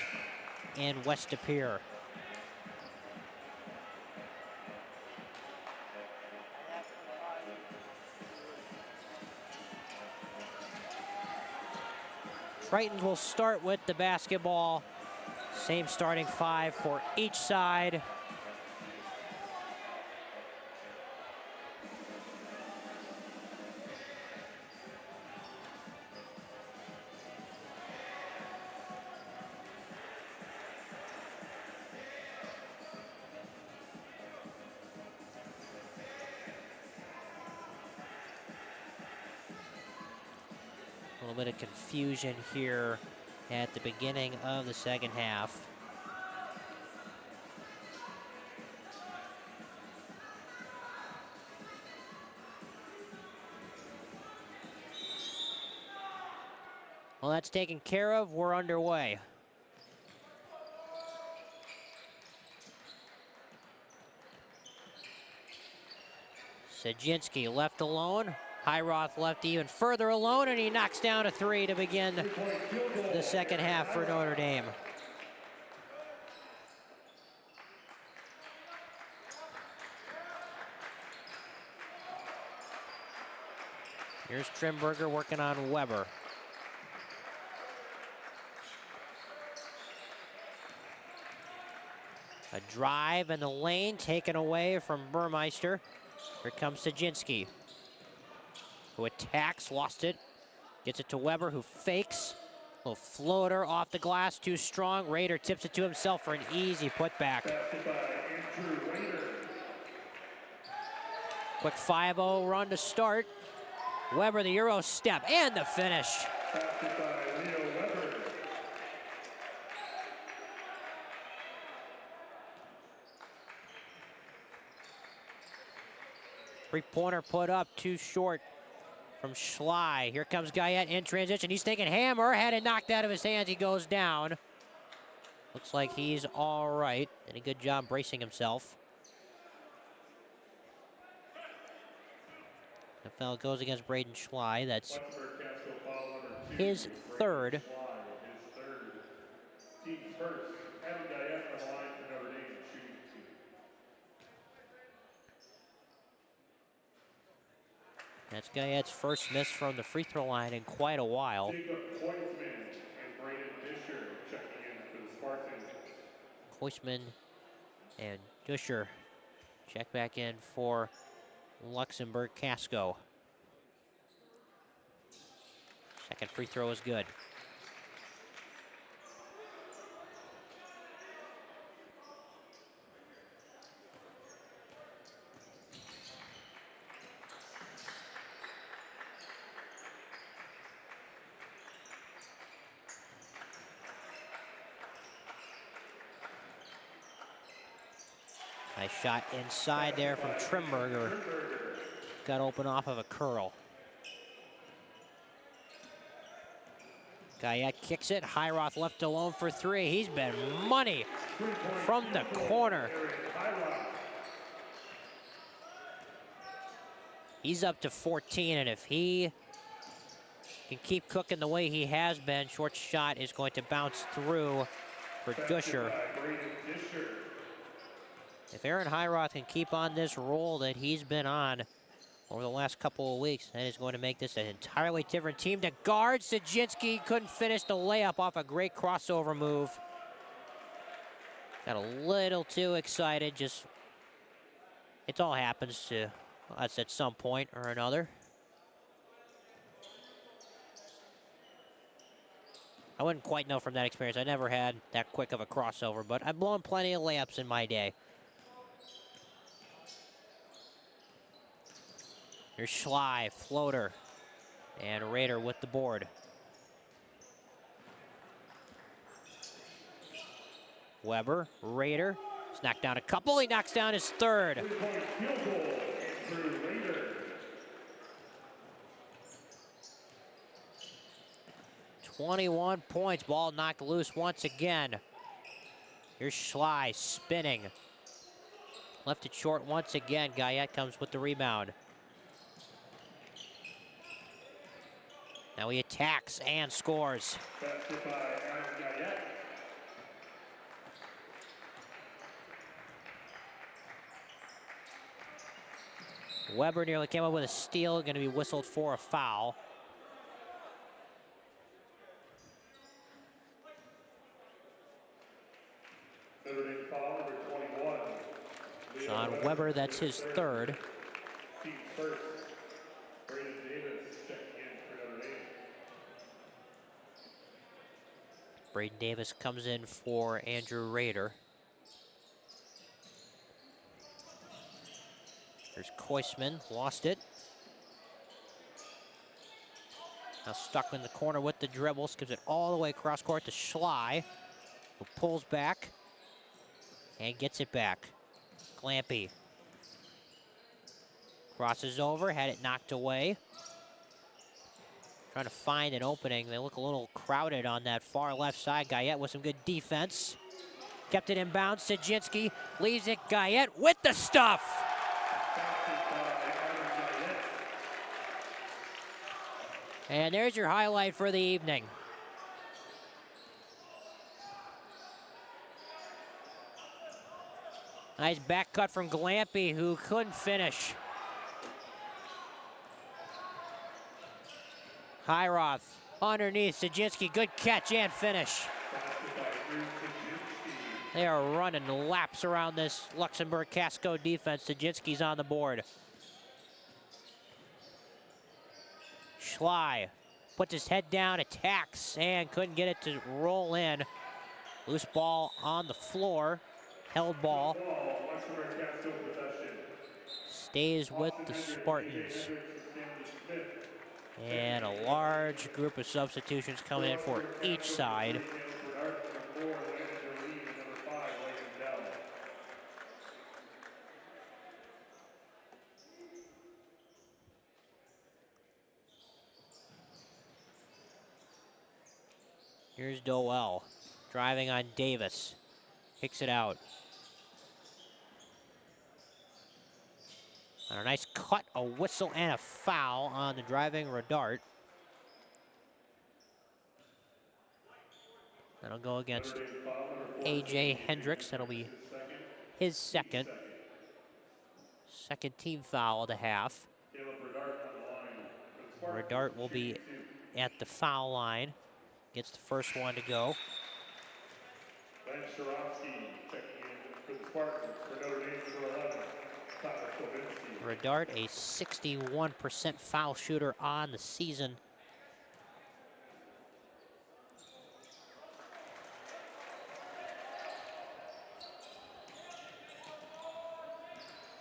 in West De Pere. Tritons will start with the basketball. Same starting five for each side. A little bit of confusion here at the beginning of the second half. Well, that's taken care of. We're underway. Sajinski left alone. Heiroth left even further alone, and he knocks down a three to begin the second half for Notre Dame. Here's Trimberger working on Weber. A drive in the lane taken away from Burmeister. Here comes Sajinski, who attacks, lost it. Gets it to Weber, who fakes. A little floater off the glass, too strong. Rader tips it to himself for an easy putback. Quick 5-0 run to start. Weber, the Euro step, and the finish. Three-pointer put up, too short from Schley. Here comes Guyette in transition. He's thinking hammer, had it knocked out of his hands. He goes down. Looks like he's all right. Did a good job bracing himself. The foul goes against Braden Schley. That's his third. Team's first. Adam Guyette on the line for Notre Dame, shooting 2. That's Guyette's first miss from the free throw line in quite a while. Jacob Kreutzmann and Braden Disher checking in for the Spartans. Koisman and Duscher check back in for Luxemburg-Casco. Second free throw is good. Nice shot inside there from Trimberger. Got open off of a curl. Guyette kicks it. Highroth left alone for three. He's been money from the corner. He's up to 14, and if he can keep cooking the way he has been, short shot is going to bounce through for Duscher. If Aaron Highroth can keep on this roll that he's been on over the last couple of weeks, that is going to make this an entirely different team. To guard, Sajinski couldn't finish the layup off a great crossover move. Got a little too excited. Just, it all happens to us at some point or another. I wouldn't quite know from that experience. I never had that quick of a crossover, but I've blown plenty of layups in my day. Here's Schley, floater, and Rader with the board. Weber, Rader, he's knocked down a couple, he knocks down his third. 21 points, ball knocked loose once again. Here's Schley spinning. Left it short once again, Guyette comes with the rebound. Now he attacks and scores. Weber nearly came up with a steal, going to be whistled for a foul. On Weber, that's his third. Braden Davis comes in for Andrew Rader. There's Koisman, lost it. Now stuck in the corner with the dribbles, gives it all the way across court to Schley, who pulls back and gets it back. Glampy crosses over, had it knocked away. Trying to find an opening. They look a little crowded on that far left side. Guyette with some good defense. Kept it in bounds. Sajinski leaves it. Guyette with the stuff. And there's your highlight for the evening. Nice back cut from Glampy, who couldn't finish. Highroth underneath Sajinski, good catch and finish. They are running laps around this Luxemburg-Casco defense. Sajinski's on the board. Schley puts his head down, attacks, and couldn't get it to roll in. Loose ball on the floor, held ball. Stays with the Spartans. And a large group of substitutions coming in for each side. Here's Doel driving on Davis. Kicks it out. And a nice cut, a whistle, and a foul on the driving Rodart. That'll go against A.J. Hendricks. That'll be his second. Second team foul of the half. Rodart will be at the foul line. Gets the first one to go. Lance Sharofsky checking in for the Spartans. For Notre Dame, number 11, Thomas Kovinsky. Redart, a 61% foul shooter on the season.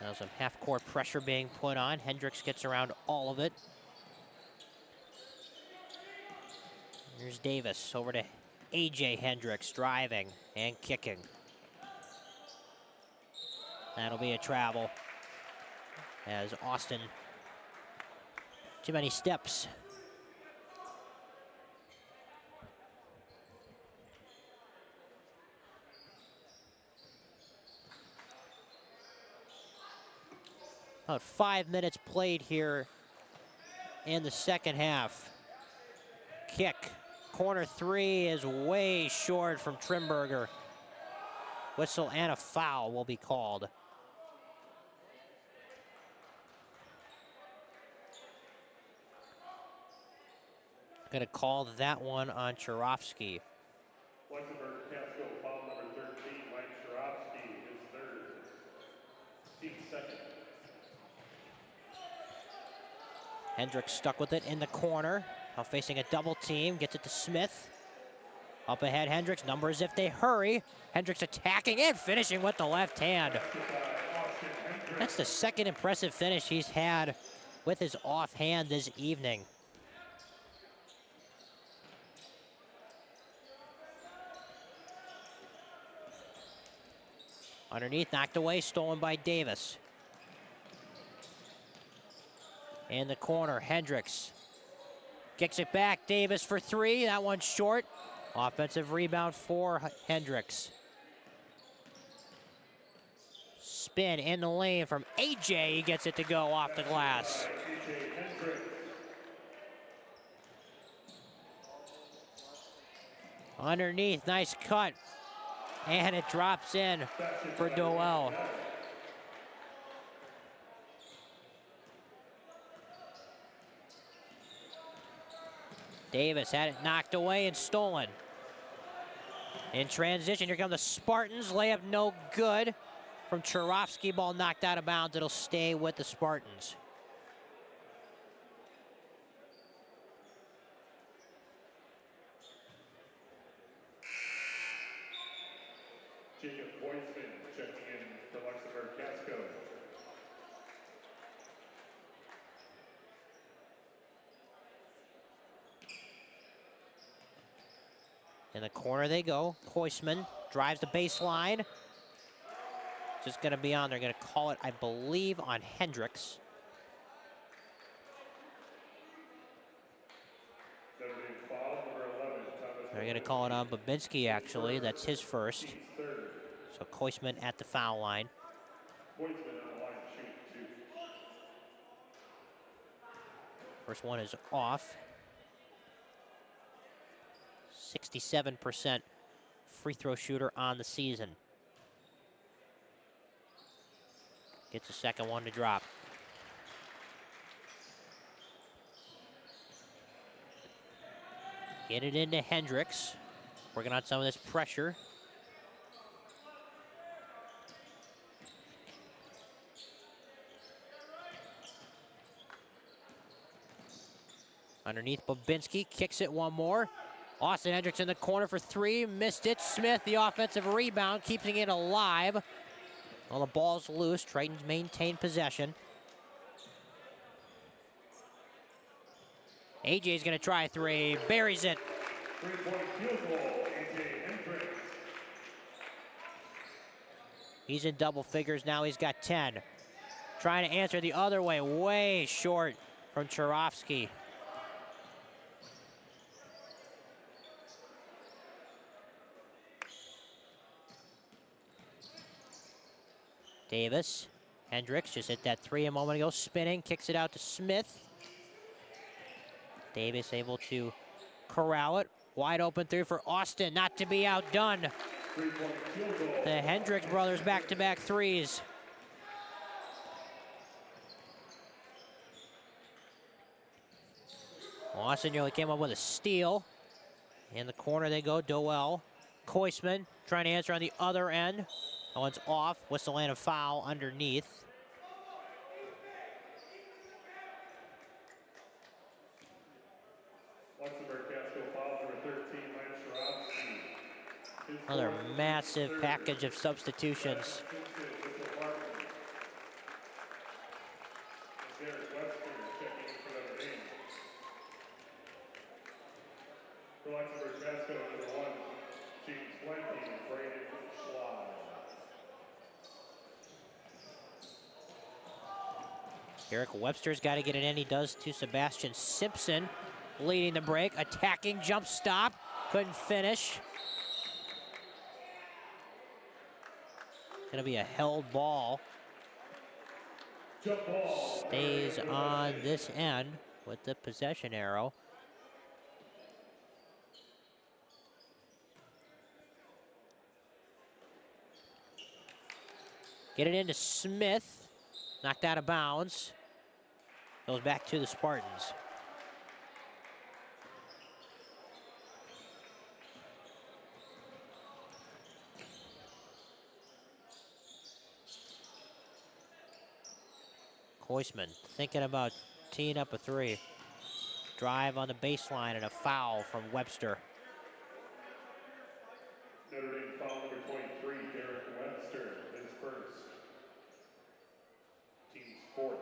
Now some half-court pressure being put on. Hendricks gets around all of it. Here's Davis over to A.J. Hendricks, driving and kicking. That'll be a travel as Austin, too many steps. About 5 minutes played here in the second half. Kick, corner three is way short from Trimberger. Whistle and a foul will be called. Gonna call that one on Sharofsky. Luxemburg-Casco, foul number 13, Mike Sharofsky, his third. Team second. Hendricks stuck with it in the corner. Now facing a double team, gets it to Smith. Up ahead, Hendricks, numbers if they hurry. Hendricks attacking and finishing with the left hand. That's the second impressive finish he's had with his offhand this evening. Underneath, knocked away, stolen by Davis. In the corner, Hendricks kicks it back. Davis for three. That one's short. Offensive rebound for Hendricks. Spin in the lane from A.J. He gets it to go off the glass. Underneath, nice cut. And it drops in for Doel. Davis had it knocked away and stolen. In transition, here come the Spartans. Layup no good from Sharofsky. Ball knocked out of bounds. It'll stay with the Spartans. Jacob Boydsman checking in for Luxemburg-Casco. In the corner they go. Koisman drives the baseline. Just going to be on. They're going to call it, I believe, on Hendricks. They're going to call it on Babinski, actually. That's his first. So Koisman at the foul line. First one is off. 67% free throw shooter on the season. Gets the second one to drop. Get it into Hendricks. Working on some of this pressure. Underneath, Babinski kicks it one more. Austin Hendricks in the corner for three, missed it. Smith, the offensive rebound, keeping it alive. Well, the ball's loose. Tritons maintain possession. AJ's gonna try three, buries it. Three-point field goal, A.J. Hendricks. He's in double figures now. He's got 10. Trying to answer the other way, way short from Sharofsky. Davis, Hendricks just hit that three a moment ago, spinning, kicks it out to Smith. Davis able to corral it. Wide open three for Austin, not to be outdone. The Hendricks brothers back-to-back threes. Austin nearly came up with a steal. In the corner they go, Doel. Koisman trying to answer on the other end. That one's off. Whistle and a foul underneath. Luxemburg-Casco foul number 13, Another massive package of substitutions. For Luxemburg-Casco, number 1, James Blanky and Brandon Schlau. Eric Webster's got to get it in. He does to Sebastian Simpson, leading the break. Attacking jump stop. Couldn't finish. Going to be a held ball. Jump ball. Stays on this end with the possession arrow. Get it into Smith. Knocked out of bounds. Goes back to the Spartans. Koisman thinking about teeing up a three. Drive on the baseline and a foul from Webster. Notre Dame foul number 23, Derek Webster, his first. Team's fourth.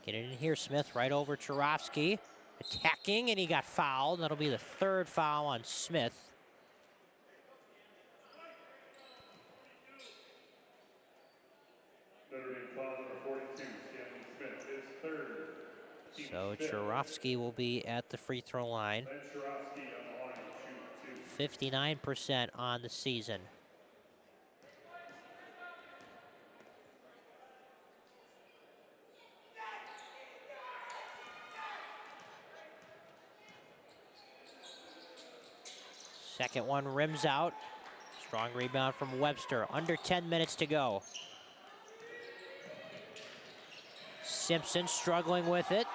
Get it in here, Smith, right over Charovsky. Attacking, and he got fouled. That'll be the third foul on Smith. Notre Dame foul number 42, Stanley Smith, his third. So Charovsky will be at the free throw line. Ben Charovsky on the line to shoot 2. 59% on the season. Second one rims out. Strong rebound from Webster. Under 10 minutes to go. Simpson struggling with it.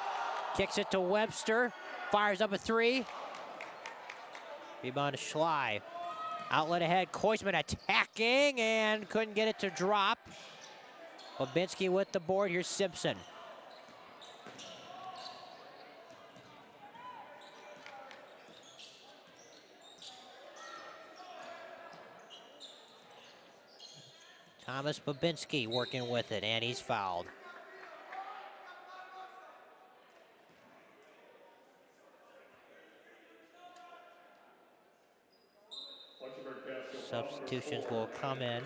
Kicks it to Webster. Fires up a three. Rebound to Schley. Outlet ahead. Koisman attacking and couldn't get it to drop. Babinski with the board. Here's Simpson. Thomas Babinski working with it, and he's fouled. Substitutions will come in.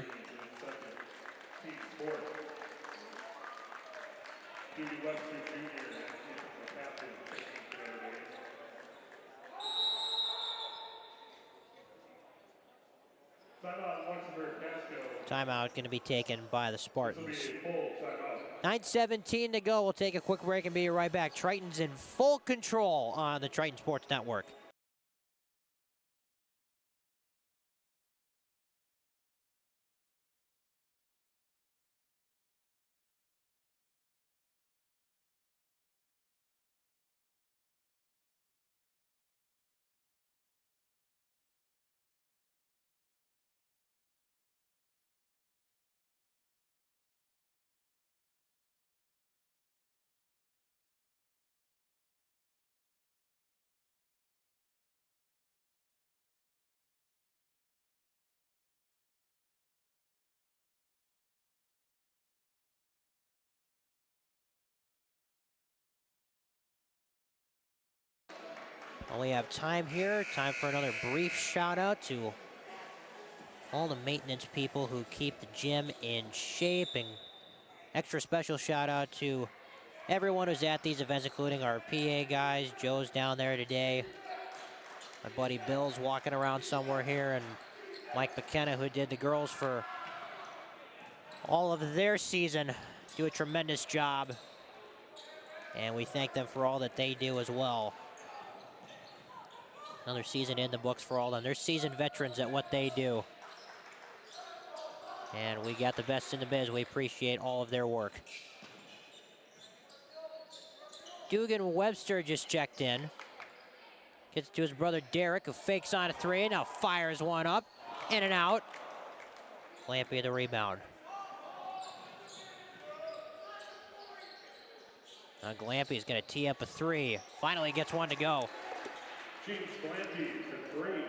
Timeout going to be taken by the Spartans. 9:17 to go. We'll take a quick break and be right back. Tritons in full control on the Triton Sports Network. Only have time here. Time for another brief shout out to all the maintenance people who keep the gym in shape, and extra special shout out to everyone who's at these events, including our PA guys. Joe's down there today. My buddy Bill's walking around somewhere here, and Mike McKenna, who did the girls for all of their season, do a tremendous job. And we thank them for all that they do as well. Another season in the books for all of them. They're seasoned veterans at what they do. And we got the best in the biz. We appreciate all of their work. Dugan Webster just checked in. Gets to his brother Derek, who fakes on a three. Now fires one up. In and out. Glampy the rebound. Now Glampy's going to tee up a three. Finally gets one to go. James Glampy for three.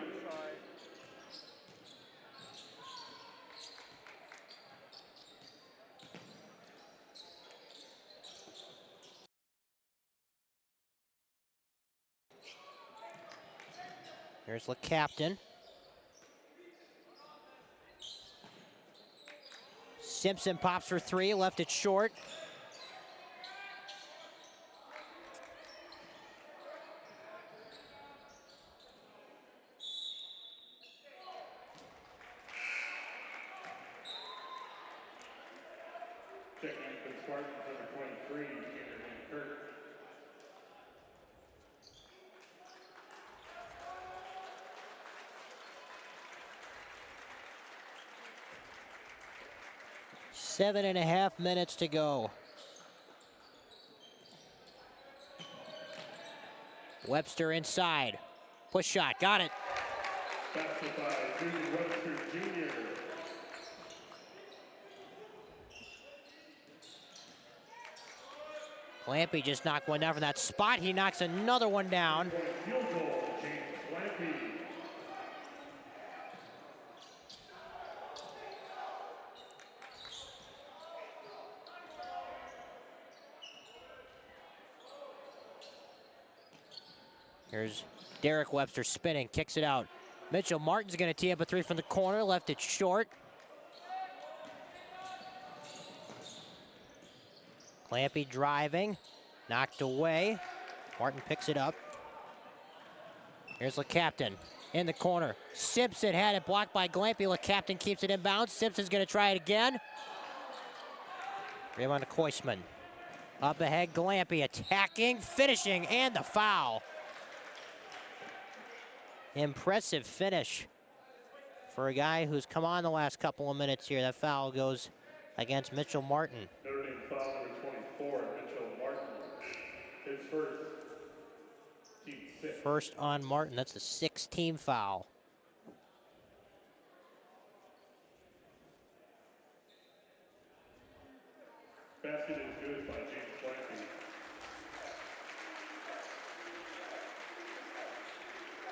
Here's the captain. Simpson pops for three, left it short. Checking in for the Spartans, number 23, Kurt. Seven and a half minutes to go. Webster inside. Push shot, got it. Basket by Dugan Webster Jr. Glampy just knocked one down from that spot. He knocks another one down. Field goal, James Glampy. Here's Derek Webster spinning, kicks it out. Mitchell Martin's going to tee up a three from the corner, left it short. Glampy driving, knocked away. Martin picks it up. Here's the captain in the corner. Simpson had it blocked by Glampy. The captain keeps it in bounds. Simpson's going to try it again. Rebound to Koisman. Up ahead, Glampy attacking, finishing, and the foul. Impressive finish for a guy who's come on the last couple of minutes here. That foul goes against Mitchell Martin. Notre Dame foul number 24, Mitchell Martin. His first, team six. First on Martin. That's the sixth team foul. Basket is good by James Glampy.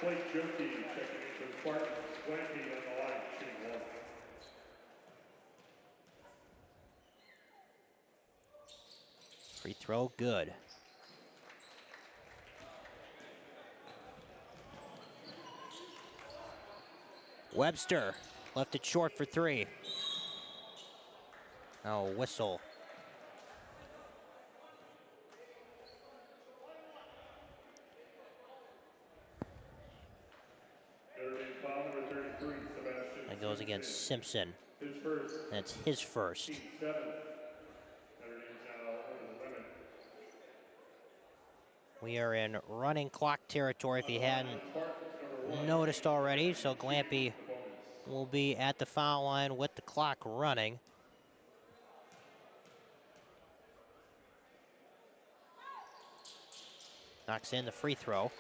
Blake Joki checking in for the Spartans. Glampy on the line, shooting one. Free throw, good. Webster left it short for three. Oh, whistle. That goes against Simpson. His first. That's his first. Team seven. Notre Dame's now over the limit. We are in running clock territory if you hadn't noticed already. So Glampy will be at the foul line with the clock running. Knocks in the free throw.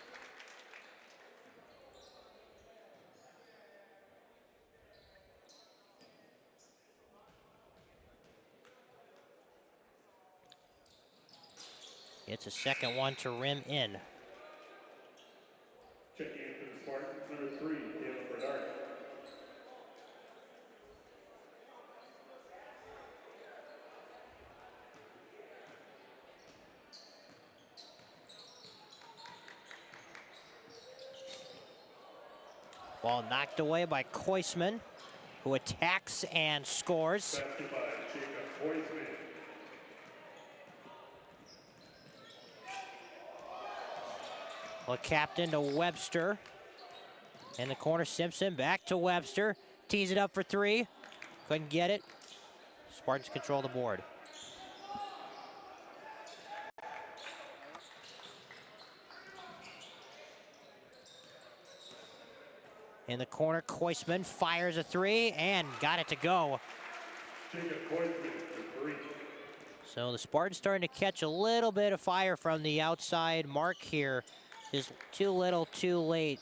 It's a second one to rim in. Checking in for the Spartans, number 3, Caleb Bernard. Ball knocked away by Koisman, who attacks and scores. Basket by Jacob Koisman. Well, captain to Webster. In the corner, Simpson back to Webster. Tees it up for three. Couldn't get it. Spartans control the board. In the corner, Koisman fires a three and got it to go. Jacob Koisman for three. So the Spartans starting to catch a little bit of fire from the outside mark here. Just too little, too late.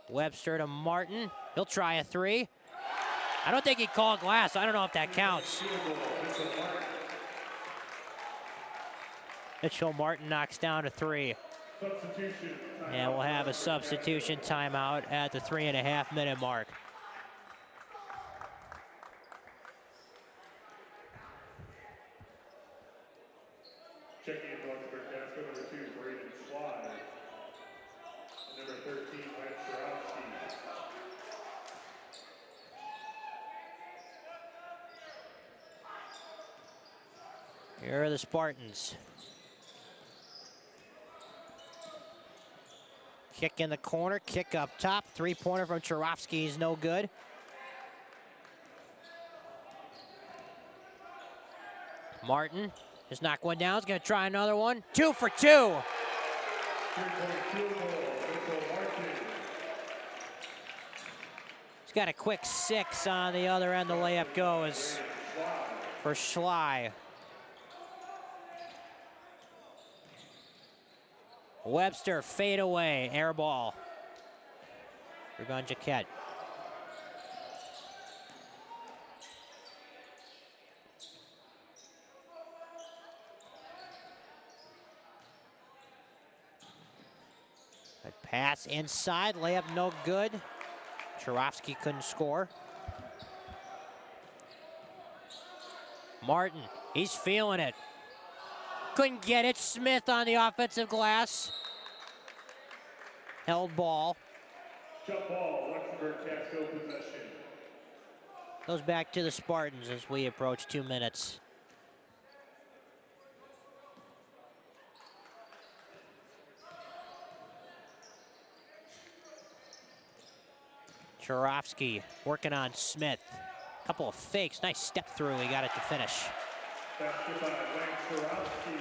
Webster to Martin. He'll try a three. I don't think he'd call glass. I don't know if that counts. Mitchell Martin knocks down a three. And we'll have a substitution timeout at the 3.5-minute mark. Checking in Luxemburg-Casco, number 2, Braden Sly. And number 13, Lance Sharowski. Here are the Spartans. Kick in the corner, kick up top. Three-pointer from Charovsky is no good. Martin just knocked one down. He's going to try another one. 2 for 2. He's got a quick 6 on the other end. The layup goes for Schley. Webster, fade away, air ball. Rebound Jaquette. Good pass inside, layup no good. Charovsky couldn't score. Martin, he's feeling it. Couldn't get it. Smith on the offensive glass. Held ball. Jump ball, Luxemburg-Casco possession. Goes back to the Spartans as we approach 2 minutes. Charovsky working on Smith. Couple of fakes. Nice step through. He got it to finish. Basket by Lance Sharowski.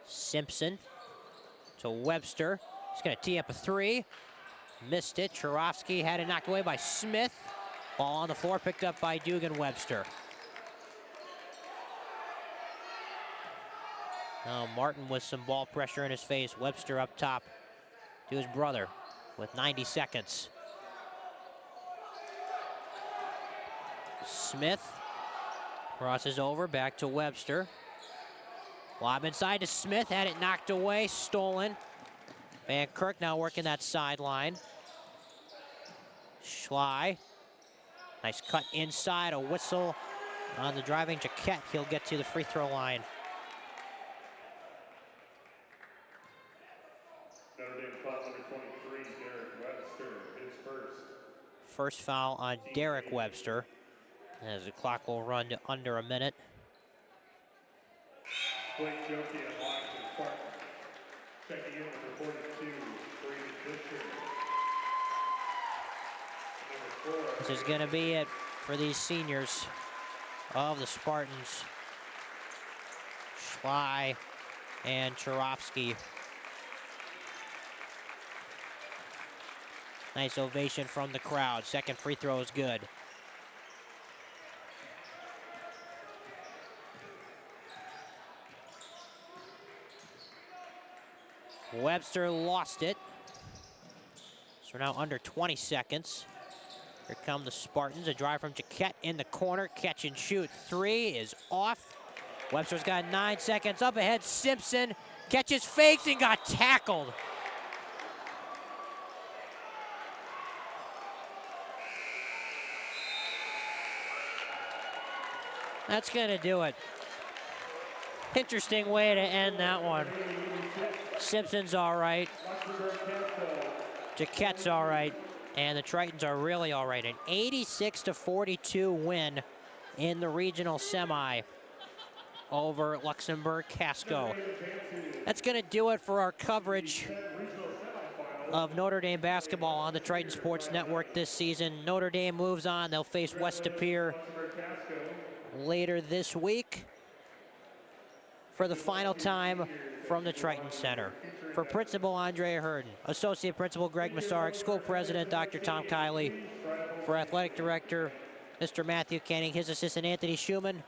Simpson to Webster. He's going to tee up a three. Missed it. Charovsky had it knocked away by Smith. Ball on the floor picked up by Dugan Webster. Now Martin with some ball pressure in his face. Webster up top to his brother with 90 seconds. Smith crosses over, back to Webster. Lob inside to Smith, had it knocked away, stolen. Van Kirk now working that sideline. Schley, nice cut inside, a whistle on the driving Jaquette. He'll get to the free throw line. Notre Dame foul number 23, Derek Webster, his first. First foul on Derek Webster, as the clock will run to under a minute. Blake Jokey and Washington Spartans. Checking in with the 42, Braden Fisher. Number 4. This is going to be it for these seniors of the Spartans. Schley and Charovsky. Nice ovation from the crowd. Second free throw is good. Webster lost it. So we're now under 20 seconds. Here come the Spartans. A drive from Jaquette in the corner. Catch and shoot. Three is off. Webster's got 9 seconds. Up ahead, Simpson catches, fakes, and got tackled. That's gonna do it. Interesting way to end that one. Simpson's all right. Jaquette's all right. And the Tritons are really all right. An 86-42 win in the regional semi over Luxemburg-Casco. That's going to do it for our coverage of Notre Dame basketball on the Triton Sports Network this season. Notre Dame moves on. They'll face West Depeer later this week for the final time from the Triton Center. For Principal Andre Hurden, Associate Principal Greg Massarek, School President Dr. Tom Kiley, for Athletic Director Mr. Matthew Canning, his assistant Anthony Schumann.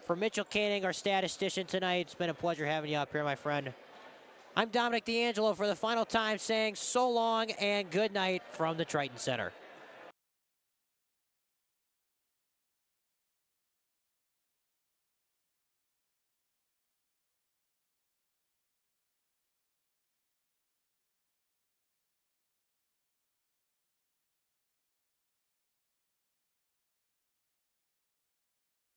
For Mitchell Canning, our statistician tonight, it's been a pleasure having you up here, my friend. I'm Dominic D'Angelo for the final time saying so long and good night from the Triton Center.